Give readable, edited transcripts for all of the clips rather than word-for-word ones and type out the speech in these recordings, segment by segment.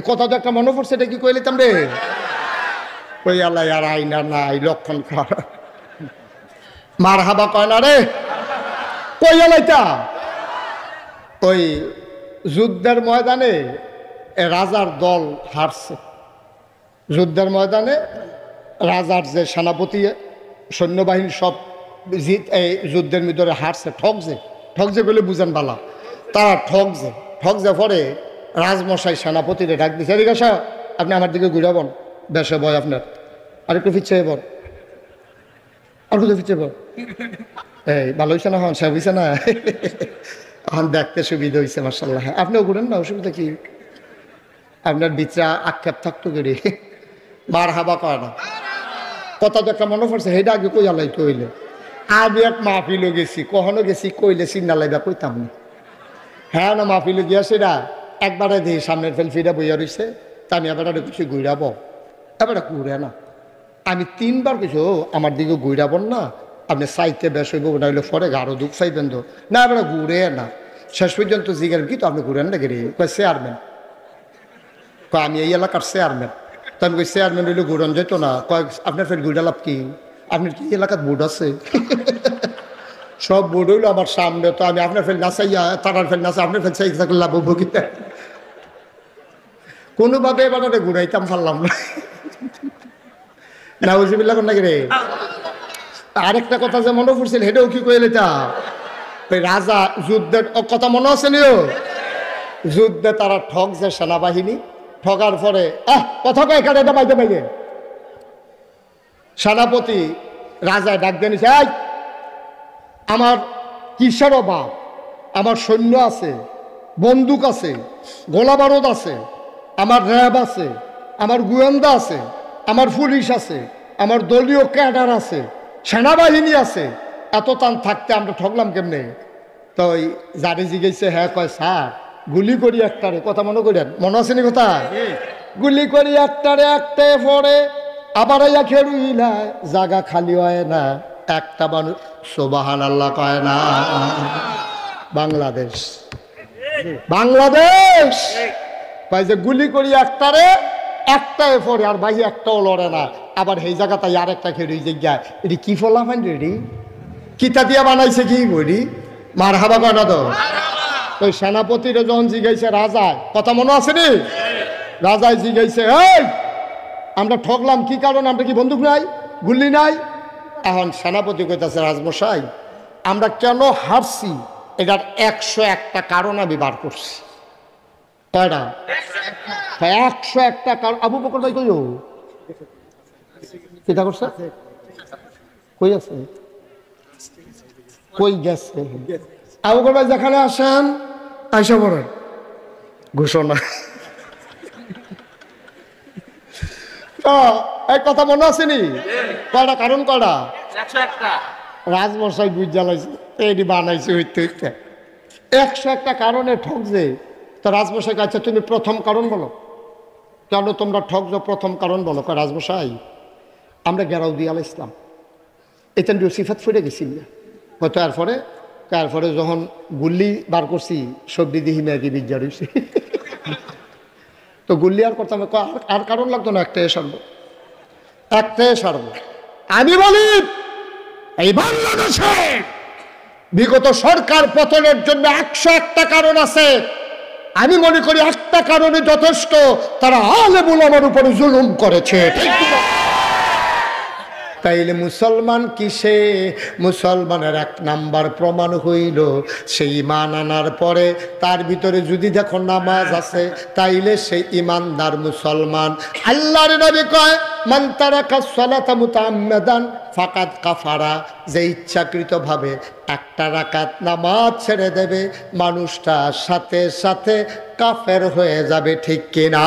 কথা তো একটা মনে পড়ছে, এটা কি কইলে রে? কই আল্লাহ আর আইনা নাই লক্ষণ খারাপ মার হাবা কয় না রে, কই আলাইতা? ওই যুদ্ধের ময়দানে রাজার দল হারছে। যুদ্ধের ময়দানে রাজার যে সেনাপতি সৈন্যবাহিনী সব এই যুদ্ধের ভিতরে হারছে, ঠকছে বলে বুঝেন বালা, তারা ঠকছে পরে রাজমশাই সেনাপতিরে ডাক দিচ্ছে, এদিকে আসা, আপনি আমার দিকে ঘুরাবন, বেশে ভয় আপনার, আর একটু ফিরছে বল, আর কোথাও ফিরছে বল, এই ভালো হয়েছে না, হন সে হয়েছে না, এখন দেখতে সুবিধা হয়েছে মার্শাল্লাহ। আপনিও ঘুরেন না, অসুবিধা কি? আপনার বিচা আক্ষেপ থাকতো করি, মার হাবা কয় না। কথা তো একটা মনে পড়ছে, সেইটা আগে কই আলাই কইলে, আমি এক মাহফিলও গেছি, কখনো গেছি কইলে চিন্তা লাইবা কইতাম না। হ্যাঁ না, মাহফিলে গিয়া সেটা একবারে দিই সামনের ফেলফিটা বইয়া রয়েছে, তা আমি এবার কিছু ঘুরাব, এবার ঘুরে না। আমি 3 বার কিছু আমার দিকে ঘুরাবন না, আপনি চাইতে বেশ হইব, ওটা হইলে পরে আরো দুঃখ চাইবেন তো না, এবার ঘুরে না। শেষ পর্যন্ত জিজ্ঞেস কি তো আপনি ঘুরেন না গেলে, কয় চেয়ারম্যান, কয় আমি এই এলাকার চেয়ারম্যান। তো আমি কই চেয়ারম্যান হইলে ঘুরন যেত না, কয় আপনার ফের ঘুরা লাভ কি, আপনার কি এলাকার বোর্ড আছে? সব বোর্ড হইলো আমার সামনে, তো আমি আপনার ফের নাচাইয়া তারার ফের নাচা, আপনার ফের চাই থাকলে লাভ ভুগিতে কোনোভাবে এবার ঘুরাইতাম পারলাম না। না বুঝিবিল্লা কোন নাকি রে। আরেকটা কথা যে মনে পড়ছিল, হেঁটেও কি কইলে তা ওই রাজা যুদ্ধের কথা মনে আছে নিও, যুদ্ধে তারা ঠকছে সেনাবাহিনী, ঠকার পরে কথা কয় এখানে এটা বাইতে পাইবে, সেনাপতি রাজায় ডাক দিয়ে নিছে, আমার কিসের অভাব, আমার সৈন্য আছে, বন্দুক আছে, গোলা বারুদ আছে, আমার র্যাব আছে, আমার গোয়েন্দা আছে, আমার পুলিশ আছে, আমার দলীয় ক্যাডার আছে, সেনাবাহিনী আছে, এত টান থাকতে আমরা ঠকলাম কেমনে? তো ওই যারে জিগেছে, হ্যাঁ কয় স্যার গুলি করি একটারে, কথা মনে করেন, মনে আছে নি কথা, গুলি করি একটারে, একটাই পরে আবার আইয়া খেরুইলায়, জায়গা খালি হয় না, একটা মানুষ সুবহানাল্লাহ কয় না। বাংলাদেশ ভাই যে গুলি করি একটারে, একটাই পরে আর ভাই একটাও লড়ে না, আবার সেই জায়গাটাই আর একটা খেরুই জায়গায়, এটি কি ফলা ফাইন রেডি কিতা দিয়া বানাইছে কি বলি, মার হাবা কয় না তো। ওই সেনাপতিরে যখন জিগাইছে রাজায়, কথা মনে আছে নি, রাজায় জিগাইছে, এই আমরা ঠকলাম কি কারণ, আমরা কি বন্দুক নাই, গুলি নাই? এখন সেনাপতি কইতাছে, রাজমশাই আমরা কেন হারছি এটার 101টা কারণ আমি বার করছি। কয়টা? 101টা কারণ। আবু বকর ভাই কইও কিতা করছে, কই আছে, কই গেছে? আবু বকর ভাই যেখানে আসেন আইসা পড়েন, ঘোষণা। এই কথা মনে আসেনি? কয়টা কারণ, কয়টা? রাজমশাই বুঝ জ্বালাইছে, এটি বানাইছে হইতে হইতে 101টা কারণে ঠকছে। তো রাজমশাই কাছে তুমি প্রথম কারণ বলো, কেন তোমরা ঠকছো, প্রথম কারণ বলো। কয় রাজমশাই আমরা গেরাও দিয়ে আলাইছিলাম, এটা সিফাত ফুটে গেছি হয়তো, তারপরে যখন গুল্লি বার করছি সবজি দিহি ম্যাগি বিজ্ঞা রয়েছে, তো গুল্লি আর করতাম, আর কারণ লাগতো না, একটাই সারবো। আমি বলি এই বাংলাদেশে বিগত সরকার পতনের জন্য 101টা কারণ আছে, আমি মনে করি একটা কারণে যথেষ্ট, তারা আলেম উলামার উপরে জুলুম করেছে। তাইলে মুসলমান কিসে? মুসলমানের 1 নাম্বার প্রমাণ হইল সেই ঈমান আনার পরে তার ভিতরে যদি দেখো নামাজ আছে, তাইলে সেই ঈমানদার মুসলমান। আল্লাহর নবী কয়, মান তারাকা সালাতা মুতাআম্মিদান ফাকাদ কাফারা, যে ইচ্ছাকৃতভাবে 1টা রাকাত নামাজ ছেড়ে দেবে, মানুষটা সাথে সাথে কাফের হয়ে যাবে, ঠিক কিনা?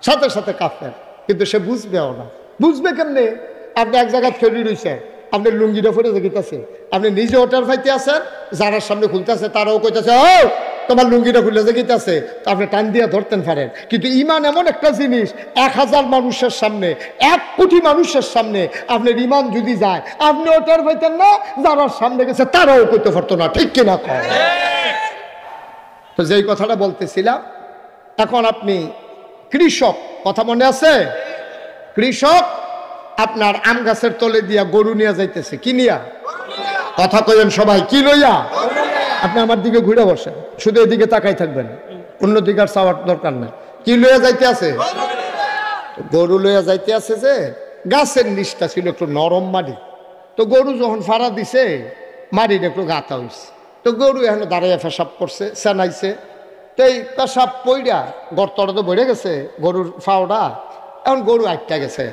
সাথে সাথে কাফের, কিন্তু সে বুঝবেও না। বুঝবে কেমনে? আপনি এক জায়গায় ফেরি রয়েছে, আপনার লুঙ্গিটা ফেটে দেখিতেছে, আপনি নিজে ওটার ফাইতে আছেন, যারা সামনে খুলতেছে তারাও কইতেছে, ও তোমার লুঙ্গিটা খুলে দেখিতেছে, তো আপনি টান দিয়ে ধরতেন পারেন। কিন্তু ঈমান এমন একটা জিনিস, 1000 মানুষের সামনে, 1 কোটি মানুষের সামনে আপনার ঈমান যদি যায়, আপনি ওটার ফাইতেন না, যারা সামনে গেছে তারাও কইতে পারতো না, ঠিক কিনা? তো যেই কথাটা বলতেছিলাম, এখন আপনি কৃষক, কথা মনে আছে? কৃষক আপনার আম গাছের তলে দিয়া গরু নিয়ে যাইতেছে, কি নিয়া? কথা কইবেন সবাই, কি লইয়া? আপনি আমার দিকে ঘুরে বসেন, শুধু এদিকে তাকাই থাকবেন, অন্যদিকে আর চাওয়ার দরকার নাই। কি লইয়া যাইতে আছে? গরু লইয়া যাইতে আছে। যে গাছের নিচটা ছিল একটু নরম মাটি, তো গরু যখন ফাড়া দিছে মাটির একটু গাঁথা হইছে, তো গরু এখন দাঁড়াইয়া পেশাব করছে, সেনাইছে। তো এই পেশাব পইরা গর্তটা তো বেড়ে গেছে গরুর ফাওড়া, এখন গরু আটটা গেছে।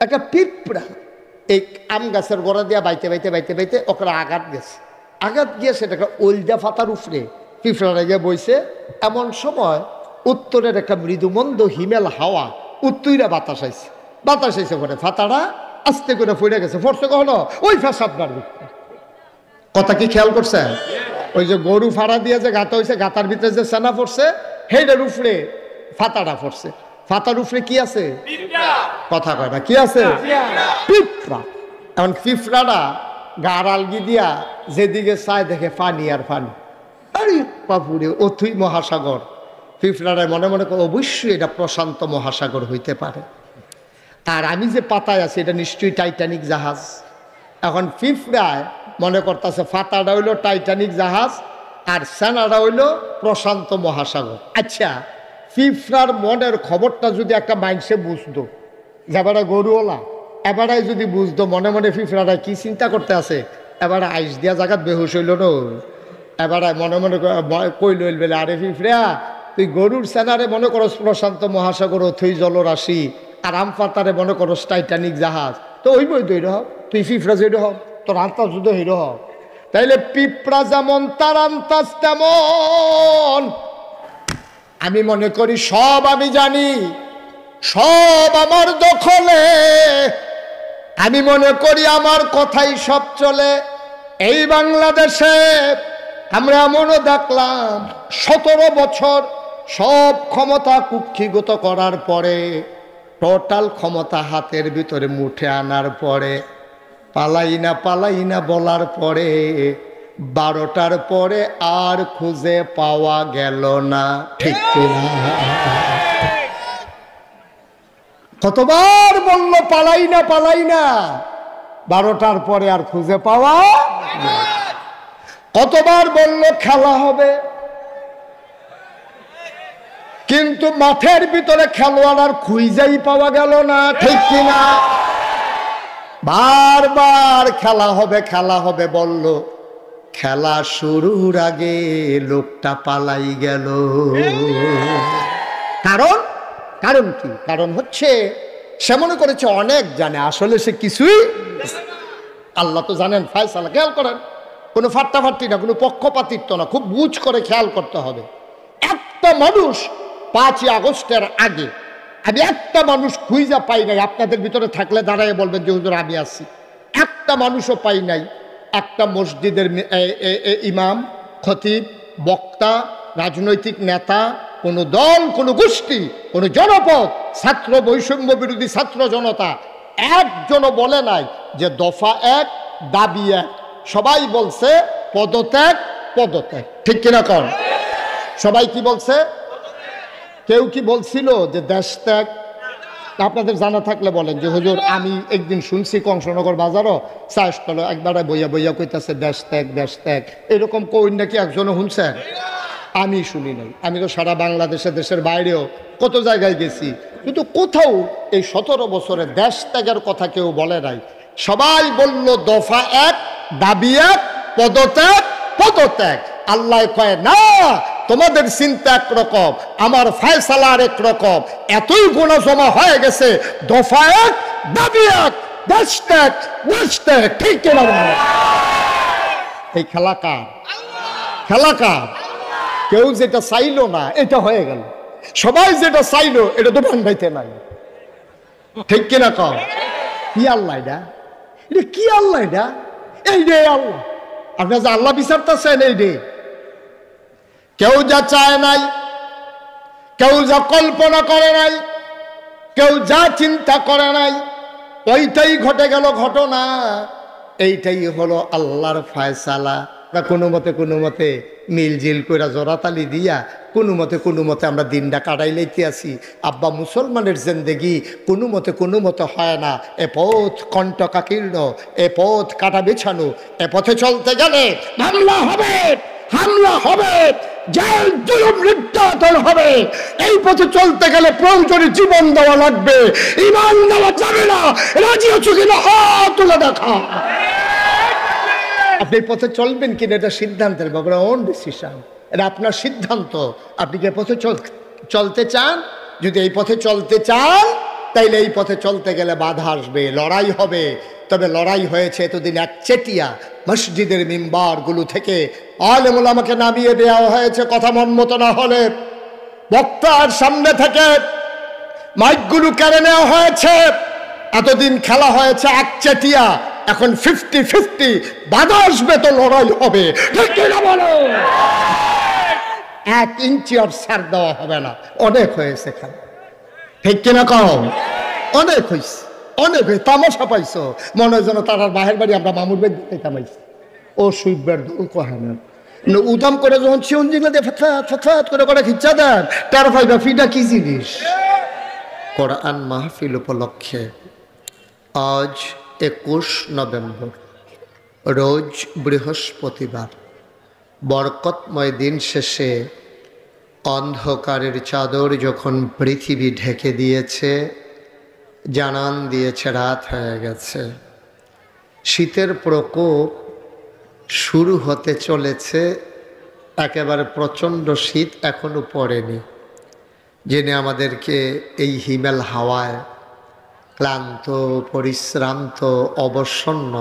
একটা পিঁপড়া এই আম গাছের গোড়া দিয়া বাইতে বাইতে বাইতে বাইতে ওকে আঘাত গেছে। আঘাত গিয়ে সেটাকে ওলদা ফাতার উপরে পিঁপড়াটা গিয়ে বইছে। এমন সময় উত্তরের একটা মৃদুমন্দ হিমেল হাওয়া উত্তইরা বাতাস আইছে। বাতাস আইসে পরে ফাতাটা আস্তে করে পড়ে গেছে। ফরছে কখনো ওই ফেসাদ বাড়বে। কথা কি খেয়াল করছে? ওই যে গরু ফাড়া দিয়ে যে গাঁথা হয়েছে, গাঁথার ভিতরে যে সেনা পড়ছে, সেইটার উপরে ফাতাটা পড়ছে। ফাতার উপরে কি আছে? কথা কয় না, কি আছে? পিঁপড়া। এখন পিঁপড়াটা গার আলগি দিয়া যেদিকে চায় দেখে পানি আর পানি। আরে বাপুরে, অথই মহাসাগর। পিঁপড়াটা মনে মনে করে অবশ্যই এটা প্রশান্ত মহাসাগর হইতে পারে। আর আমি যে পাতায় আছি এটা নিশ্চয়ই টাইটানিক জাহাজ। এখন পিঁপড়ায় মনে করতেছে ফাতাটা হইল টাইটানিক জাহাজ আর সেনাটা হইল প্রশান্ত মহাসাগর। আচ্ছা, পিঁপড়ার মনের খবরটা যদি একটা মাইন্ডসে বুঝতো, এবারে গরুওলা এবারাই যদি বুঝতো মনে মনে পিঁপড়াটা কি চিন্তা করতে আছে, এবারে আইস দিয়া জায়গাত বেহুশ হইল না, এবারে মনে মনে কইল বেলে, আরে পিঁপড়া তুই গরুর সেনারে মনে করস প্রশান্ত মহাসাগর অথই জলরাশি, আর আম পাতারে মনে করস টাইটানিক জাহাজ, তো ওই বই দৈর হব, তুই পিঁপড়া যেটা হব, তোর আন্তাজ যদি হইল হব। তাইলে পিঁপড়া যেমন তার আন্তাজ তেমন আমি মনে করি সব আমি জানি, সব আমার দখলে, আমি মনে করি আমার কথাই সব চলে। এই বাংলাদেশে আমরা এমনও দেখলাম 17 বছর সব ক্ষমতা কুক্ষিগত করার পরে, টোটাল ক্ষমতা হাতের ভিতরে মুঠে আনার পরে, পালাই না বলার পরে 12টার পরে আর খুঁজে পাওয়া গেল না। ঠিক কিনা? কতবার বলল পালাই না, 12টার পরে আর খুঁজে পাওয়া। কতবার বলল খেলা হবে, কিন্তু মাঠের ভিতরে খেলোয়াড় আর খুঁজেই পাওয়া গেল না। ঠিক কিনা? বারবার খেলা হবে বলল, খেলা শুরুর আগে লোকটা পালাই গেল। কারণ কি? কারণ হচ্ছে সে মনে করেছে অনেক জানে, আসলে সে কিছুই। আল্লাহ তো জানেন ফায়সালা। খেয়াল করেন, কোনো ফাট্টাফাট্টি না, কোনো পক্ষপাতিত্ব না, খুব বুঝ করে খেয়াল করতে হবে। একটা মানুষ 5ই আগস্টের আগে আমি একটা মানুষ খুঁজা পাই নাই, আপনাদের ভিতরে থাকলে দাঁড়ায় বলবেন যে হুজুর আমি আছি। একটা মানুষও পাই নাই। একটা মসজিদের ইমাম, খতিব, বক্তা, রাজনৈতিক নেতা, কোনো দল, কোনো গোষ্ঠী, কোনো জনপদ, ছাত্র বৈষম্য বিরোধী ছাত্র জনতা একজনও বলে নাই যে দফা 1 দাবি 1। সবাই বলছে পদত্যাগ। ঠিক কিনা কর? সবাই কি বলছে? কেউ কি বলছিল যে দেশ ত্যাগ? আপনাদের জানা থাকলে বলেন যে হুজুর আমি একদিন শুনছি কংসনগর বাজারও চাষতলে একবারে বইয়া কইতাছে দেশ ত্যাগ। এরকম কই নাকি একজনও শুনছেন? আমি শুনি নাই। আমি তো সারা বাংলাদেশে, দেশের বাইরেও কত জায়গায় গেছি, কিন্তু কোথাও এই 17 বছরে দেশ ত্যাগের কথা কেউ বলে নাই। সবাই বলল দফা 1 দাবি 1 পদত্যাগ। আল্লাহ কয় না, তোমাদের চিন্তা একরকম, আমার ফায়সালা আরেক রকম। এতই গুনাহ জমা হয়ে গেছে, দফা 1 দাবি 1 দেশ ত্যাগ। ঠিক কিনা? এই খেলা কার? কেউ যেটা চাইলো না এটা হয়ে গেল, সবাই যেটা চাইলো এটা তো ভাঙাইতে নাই। ঠিক কিনা কম? কি আল্লাহ এটা কি আল্লাহ এটা? এই রে আল্লাহ, আপনার যে আল্লাহ বিচারতেছেন এই রে। কেউ যা চায় নাই, কেউ যা কল্পনা করে নাই, কেউ যা চিন্তা করে নাই, ওইটাই ঘটে গেল ঘটনা। এইটাই হলো আল্লাহর ফায়সালা। কোনো মতে মিলজিল কইরা জোড়াতালি দিয়া কোনো মতে আমরা দিনটা কাটাই লইতে আসি। আব্বা মুসলমানের জিন্দেগি কোনো মতে হয় না। এ পথ কণ্টকাকীর্ণ, এ পথ কাটা বিছানো, এ পথে চলতে গেলে হামলা হবে, জেল জুলুম নির্যাতন হবে। এই পথে চলতে গেলে প্রয়োজনে জীবন দেওয়া লাগবে, ঈমান দেওয়া যাবে না। রাজি আছো কিনা হাত তুলে দেখা। আপনি এই পথে চলবেন কিনা এটা সিদ্ধান্তের ব্যাপারে, ওন ডিসিশন, এটা আপনার সিদ্ধান্ত। আপনি কি পথে চলতে চান? যদি এই পথে চলতে চান তাইলে এই পথে চলতে গেলে বাধা আসবে, লড়াই হবে। তবে লড়াই হয়েছে এতদিন একচেটিয়া মসজিদের মিম্বারগুলো থেকে আলেম ওলামাকে নামিয়ে দেওয়া হয়েছে কথা মন মতো না হলে। বক্তার সামনে থেকে মাইকগুলো কেড়ে নেওয়া হয়েছে। এতদিন খেলা হয়েছে একচেটিয়া, এখন 50-50, বাধা আসবে তো লড়াই হবে। ঠিক কিনা বলো? 1 ইঞ্চি আর ছাড় দেওয়া হবে না। অনেক হয়েছে খেলা, ঠিক কিনা কও? অনেক হয়েছে, অনেক হয়েছে। তামাশা পাইছো মনে হয় যেন তার বাহের বাড়ি আমরা মামুর বাড়ি দিতে তামাইছি। ও সুইবার দোল কহে না উদাম করে যখন চিউন জিগলে দিয়ে ফেথাত করে খিচ্ছা দেন, তার ভাইবা ফিটা কি জিনিস। কোরআন মাহফিল উপলক্ষে আজ 21 নভেম্বর, রোজ বৃহস্পতিবার, বরকতময় দিন শেষে অন্ধকারের চাদর যখন পৃথিবী ঢেকে দিয়েছে, জানান দিয়েছে রাত হয়ে গেছে, শীতের প্রকোপ শুরু হতে চলেছে। একেবারে প্রচণ্ড শীত এখনো পড়েনি, যিনি আমাদেরকে এই হিমেল হাওয়ায় ক্লান্ত, পরিশ্রান্ত, অবসন্ন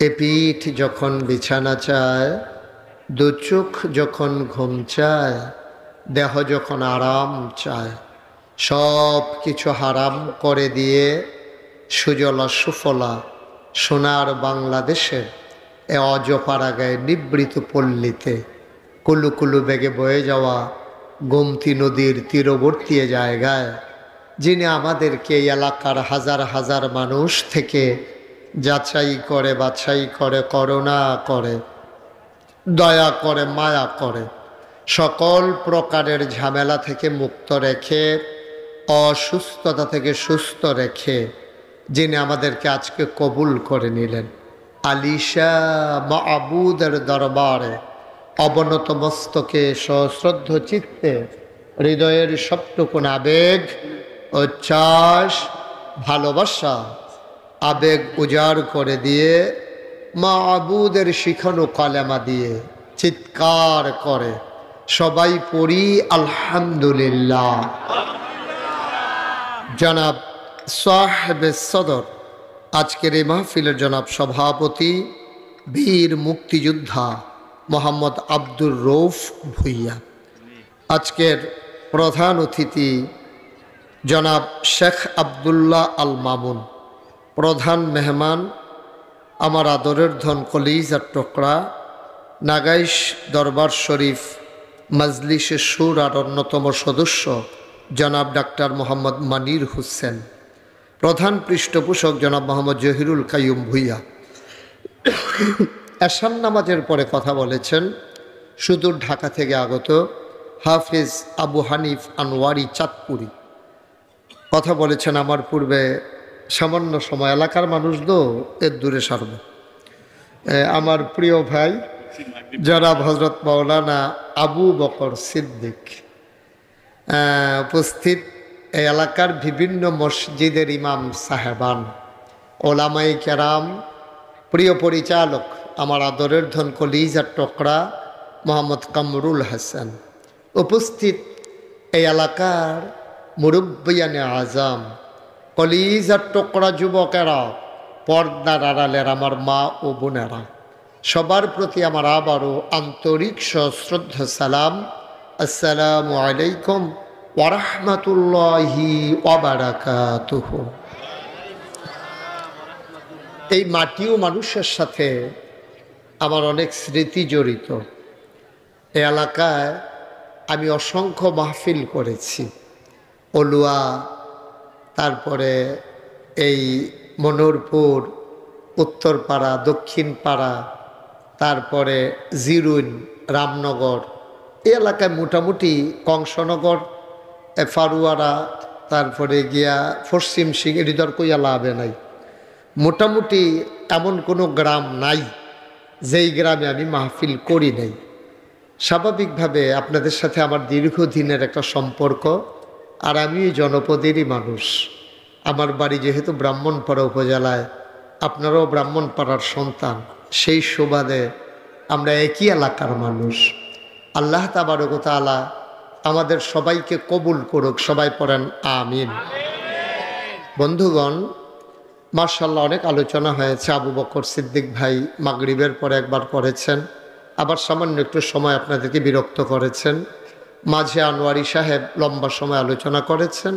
এ পিঠ যখন বিছানা চায়, দু চোখ যখন ঘুম চায়, দেহ যখন আরাম চায়, সব কিছু হারাম করে দিয়ে সুজলা সুফলা সোনার বাংলাদেশের এ অজপাড়া গায়ে নিবৃত পল্লীতে কুলু কুলু বেগে বয়ে যাওয়া গোমতী নদীর তীরবর্তী জায়গায় যিনি আমাদেরকে এই এলাকার হাজার হাজার মানুষ থেকে যাচাই করে, বাছাই করে, করুণা করে, দয়া করে, মায়া করে, সকল প্রকারের ঝামেলা থেকে মুক্ত রেখে, অসুস্থতা থেকে সুস্থ রেখে যিনি আমাদেরকে আজকে কবুল করে নিলেন, আলিশা মাবুদের দরবারে অবনত মস্তকে সশ্রদ্ধ চিত্তে হৃদয়ের সবটুকুন আবেগ, উচ্ছ্বাস, ভালোবাসা, আবেগ উজাড় করে দিয়ে মাবুদের শিখানো কালেমা দিয়ে চিৎকার করে সবাই পড়ি আলহামদুলিল্লাহ। জনাব সাহেবে সদর, আজকের এই মাহফিলের জনাব সভাপতি, বীর মুক্তিযোদ্ধা মোহাম্মদ আব্দুর রৌফ ভুইয়া। আজকের প্রধান অতিথি জনাব শেখ আবদুল্লাহ আল মামুন। প্রধান মেহমান আমার আদরের ধন কলিজার টুকরা নাগাইশ দরবার শরীফ মজলিসে সুর আর অন্যতম সদস্য জনাব ডাক্তার মোহাম্মদ মানির হোসেন। প্রধান পৃষ্ঠপোষক জনাব মোহাম্মদ জহিরুল কাইয়ুম ভুইয়া। এশার নামাজের পরে কথা বলেছেন সুদূর ঢাকা থেকে আগত হাফিজ আবু হানিফ আনোয়ারি চাঁদপুরি। কথা বলেছেন আমার পূর্বে সামান্য সময়, এলাকার মানুষ তো এর দূরে সারব। আমার প্রিয় ভাই জনাব হজরত মাওলানা আবু বকর সিদ্দিক উপস্থিত, এই এলাকার বিভিন্ন মসজিদের ইমাম সাহেবান, ওলামাই কেরাম, প্রিয় পরিচালক আমার আদরের ধন কলিজার টুকরা মোহাম্মদ কামরুল হাসান, উপস্থিত এই এলাকার মুরব্বিয়ানে আজম, কলিজার টুকরা যুবকেরা, পর্দার আড়ালের আমার মা ও বোনেরা, সবার প্রতি আমার আবারও আন্তরিক সশ্রদ্ধা সালাম। আসসালামু আলাইকুম ওয়া রাহমাতুল্লাহি ওয়া বারাকাতুহু। এই মাটি ও মানুষের সাথে আমার অনেক স্মৃতি জড়িত। এই এলাকায় আমি অসংখ্য মাহফিল করেছি, অলুয়া, তারপরে এই মনোরপুর, উত্তরপাড়া, দক্ষিণপাড়া, তারপরে জিরুন, রামনগর, এই এলাকায় মোটামুটি কংসনগর, ফারুয়ারা, তারপরে গিয়া পশ্চিম সিং, হৃদয় কইয়া লাভে নাই। মোটামুটি এমন কোনো গ্রাম নাই যেই গ্রামে আমি মাহফিল করি নাই। স্বাভাবিকভাবে আপনাদের সাথে আমার দীর্ঘদিনের একটা সম্পর্ক, আর আমি জনপদেরই মানুষ। আমার বাড়ি যেহেতু ব্রাহ্মণপাড়া উপজেলায়, আপনারাও ব্রাহ্মণপাড়ার সন্তান, সেই সুবাদে আমরা একই এলাকার মানুষ। আল্লাহ তাবারক ওয়া তাআলা আমাদের সবাইকে কবুল করুক, সবাই পড়েন আমিন। বন্ধুগণ, মাশাআল্লাহ অনেক আলোচনা হয়েছে। আবু বকর সিদ্দিক ভাই মাগরিবের পরে একবার করেছেন, আবার সামান্য একটু সময় আপনাদেরকে বিরক্ত করেছেন। মাঝে আনোয়ারি সাহেব লম্বা সময় আলোচনা করেছেন।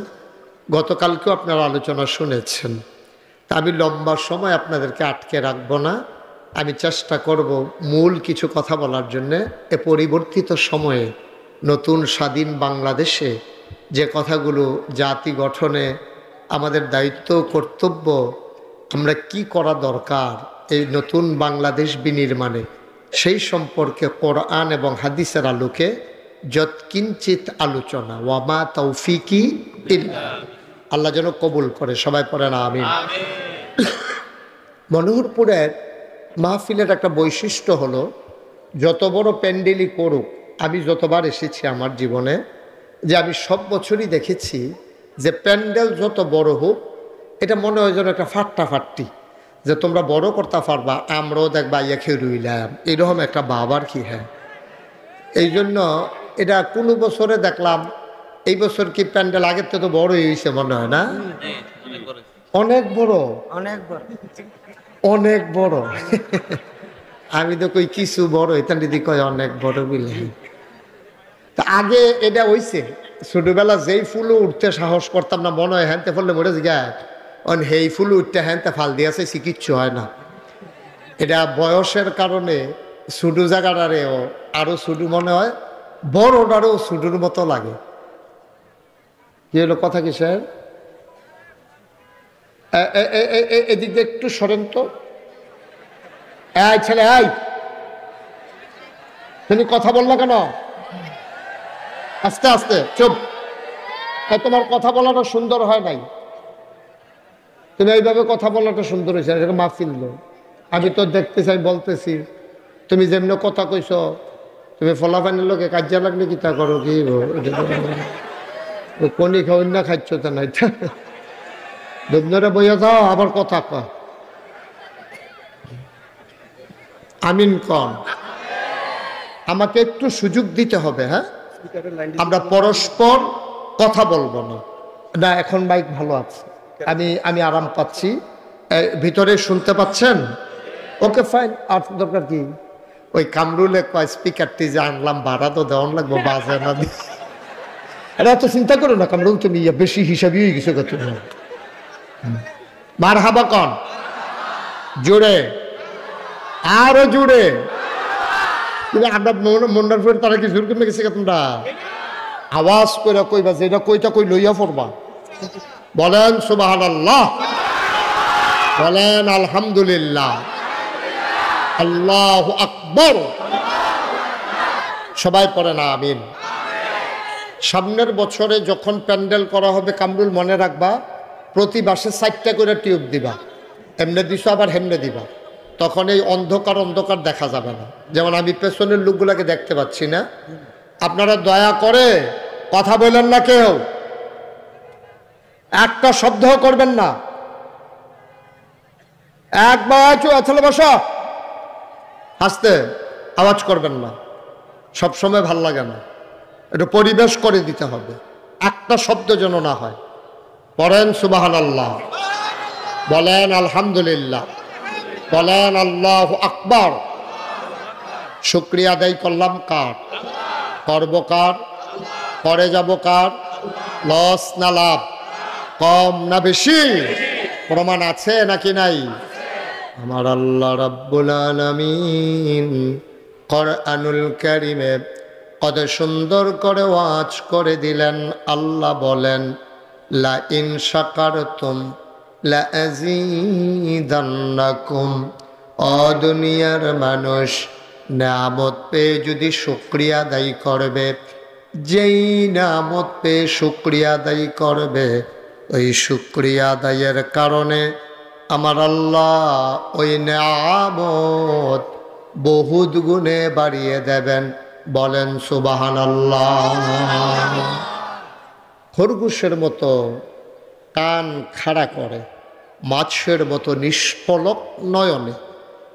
গতকালকেও আপনারা আলোচনা শুনেছেন। তা আমি লম্বা সময় আপনাদেরকে আটকে রাখব না। আমি চেষ্টা করব মূল কিছু কথা বলার জন্যে। এ পরিবর্তিত সময়ে নতুন স্বাধীন বাংলাদেশে যে কথাগুলো জাতি গঠনে আমাদের দায়িত্ব কর্তব্য, আমরা কি করা দরকার এই নতুন বাংলাদেশ বিনির্মাণে, সেই সম্পর্কে কোরআন এবং হাদিসের আলোকে যৎকিঞ্চিত আলোচনা। ওয়ামা তৌফিকি ইল্লা, আল্লাহ যেন কবুল করে, সবাই পড়েন আমিন। মনোহরপুরের মাহফিলের একটা বৈশিষ্ট্য হলো, যত বড় প্যান্ডেলই করুক, আমি যতবার এসেছি আমার জীবনে, যে আমি সব বছরই দেখেছি যে প্যান্ডেল যত বড় হোক, এটা মনে হয় যেন একটা ফাট্টাফাট্টি, যে তোমরা বড় করতে পারবা, আমরাও দেখবা ইয়া খেয়ে রইলাম, এরকম একটা বাবার কি। হ্যাঁ, এই জন্য এটা কোনো বছরে দেখলাম, এই বছর কি প্যান্ডেল আগের থেকে তো বড়ই হয়েছে মনে হয় না? অনেক বড়, অনেক বড়, অনেক বড়। আমি তো কই কিছু বড়, এটা দিদি কয় অনেক বড় বিলে। তা আগে এটা হইছে, ছোটবেলা যেই ফুলও উঠতে সাহস করতাম না, মনে হয় হ্যানতে ফললে মরে যায়, সেই ফুল উঠতে হ্যানতে ফাল দিয়েছে, কিচ্ছু হয় না। এটা বয়সের কারণে ছোট জায়গাটারেও আরো ছোট মনে হয়, বড়টারও ছোটর মতো লাগে। কি হলো কথা কি স্যার? এদিক দিয়ে একটু সরেন তো। এই ছেলে, এই তুমি কথা বললো কেন? আস্তে আস্তে চুপ। তোমার কথা বলাটা সুন্দর হয় নাই, তুমি এইভাবে কথা বলাটা সুন্দর হয়েছে, এটা মাহফিল দো। আমি তো দেখতেছি, আমি বলতেছি, তুমি যেমনি কথা কইছ, তুমি ফলাফানের লোকে কাজিয়া লাগলে কি তা করো কি? কোনি খাওয়াই না খাচ্ছ তা নাই, দুধরে বইয়া যাও, আবার কথা কয়। আমিন কন। আমাকে একটু সুযোগ দিতে হবে। হ্যাঁ, আমরা পরস্পর কথা বলবো না। না, এখন মাইক ভালো আছে, আমি আরাম পাচ্ছি। ভিতরে শুনতে পাচ্ছেন? Okay fine. আর দরকার কি? ওই কামরুলে কয় স্পিকারটি যে আনলাম ভাড়া তো দেওয়ান লাগবো, বাজে না দি। এটা এত চিন্তা করো না কামরুল, তুমি বেশি হিসাবই হয়ে গেছো। তুমি মারহাবা কন, জোরে, আরো জোরে। তুমি আমরা মন্ডার ফের তারা কি জোর করে গেছে? তোমরা আওয়াজ করে কইবা, যেটা কইটা কই লইয়া পড়বা। বলেন সুবহানাল্লাহ, বলেন আলহামদুলিল্লাহ, আল্লাহু আকবার। সবাই পড়েন আমিন। সামনের বছরে যখন প্যান্ডেল করা হবে, কামরুল মনে রাখবা, প্রতি বাসে 4টা করে টিউব দিবা। এমনি দিছো আবার হেমনে দিবা, তখন এই অন্ধকার অন্ধকার দেখা যাবে না। যেমন আমি পেছনের লোকগুলাকে দেখতে পাচ্ছি না। আপনারা দয়া করে কথা বললেন না, কেউ একটা শব্দ করবেন না। একবার ছেলে বসা, হাসতে আওয়াজ করবেন না। সবসময় ভাল লাগে না, একটু পরিবেশ করে দিতে হবে, একটা শব্দ যেন না হয়। পড়েন সুবহানাল্লাহ, বলেন আলহামদুলিল্লাহ, বলেন আল্লাহু আকবার। শুকরিয়া আদায় করলাম কার? করব কার? করে যাব কার? লস না লাভ? কম না বেশি? প্রমাণ আছে নাকি নাই? আমার আল্লাহ রাব্বুল আলামিন কোরআনুল কারীমে কত সুন্দর করে ওয়াজ করে দিলেন। আল্লাহ বলেন, লা ইন শাকারতুম লা আযীদান্নাকুম, ও দুনিয়ার মানুষ, নিয়ামত পেয়ে যদি শুকরিয়া আদায় করবে, যেই নিয়ামত পেয়ে শুকরিয়া আদায় করবে, ওই শুকরিয়া আদায়ের কারণে আমার আল্লাহ ওই নিয়ামত বহুত গুণে বাড়িয়ে দেবেন। বলেন সুবহানাল্লাহ। খরগোশের মতো কান খাড়া করে, মাছের মতো নিষ্পলক নয়নে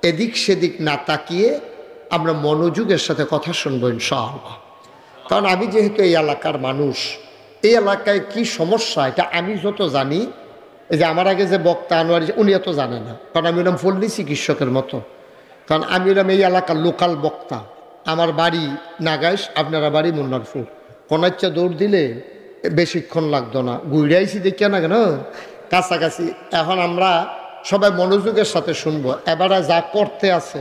এদিক সেদিক না তাকিয়ে আমরা মনোযোগের সাথে কথা শুনবো ইনশাআল্লাহ। কারণ আমি যেহেতু এই এলাকার মানুষ, এই এলাকায় কি সমস্যা এটা আমি যত জানি, এই যে আমার আগে যে বক্তা আনোয়ার, উনি এত জানে না, কারণ আমি হলাম ফল্লি চিকিৎসকের মতো। কারণ আমি হলাম এই এলাকার লোকাল বক্তা। আমার বাড়ি নাগাইশ, আপনারা বাড়ি মুন্নারপুর। কোনাচ্চা দৌড় দিলে বেশিক্ষণ লাগতো না, ঘুরে আইসি দেখিয়া না কেন কাছাকাছি। এখন আমরা সবাই মনোযোগের সাথে শুনবো। এবারে যা করতে আছে,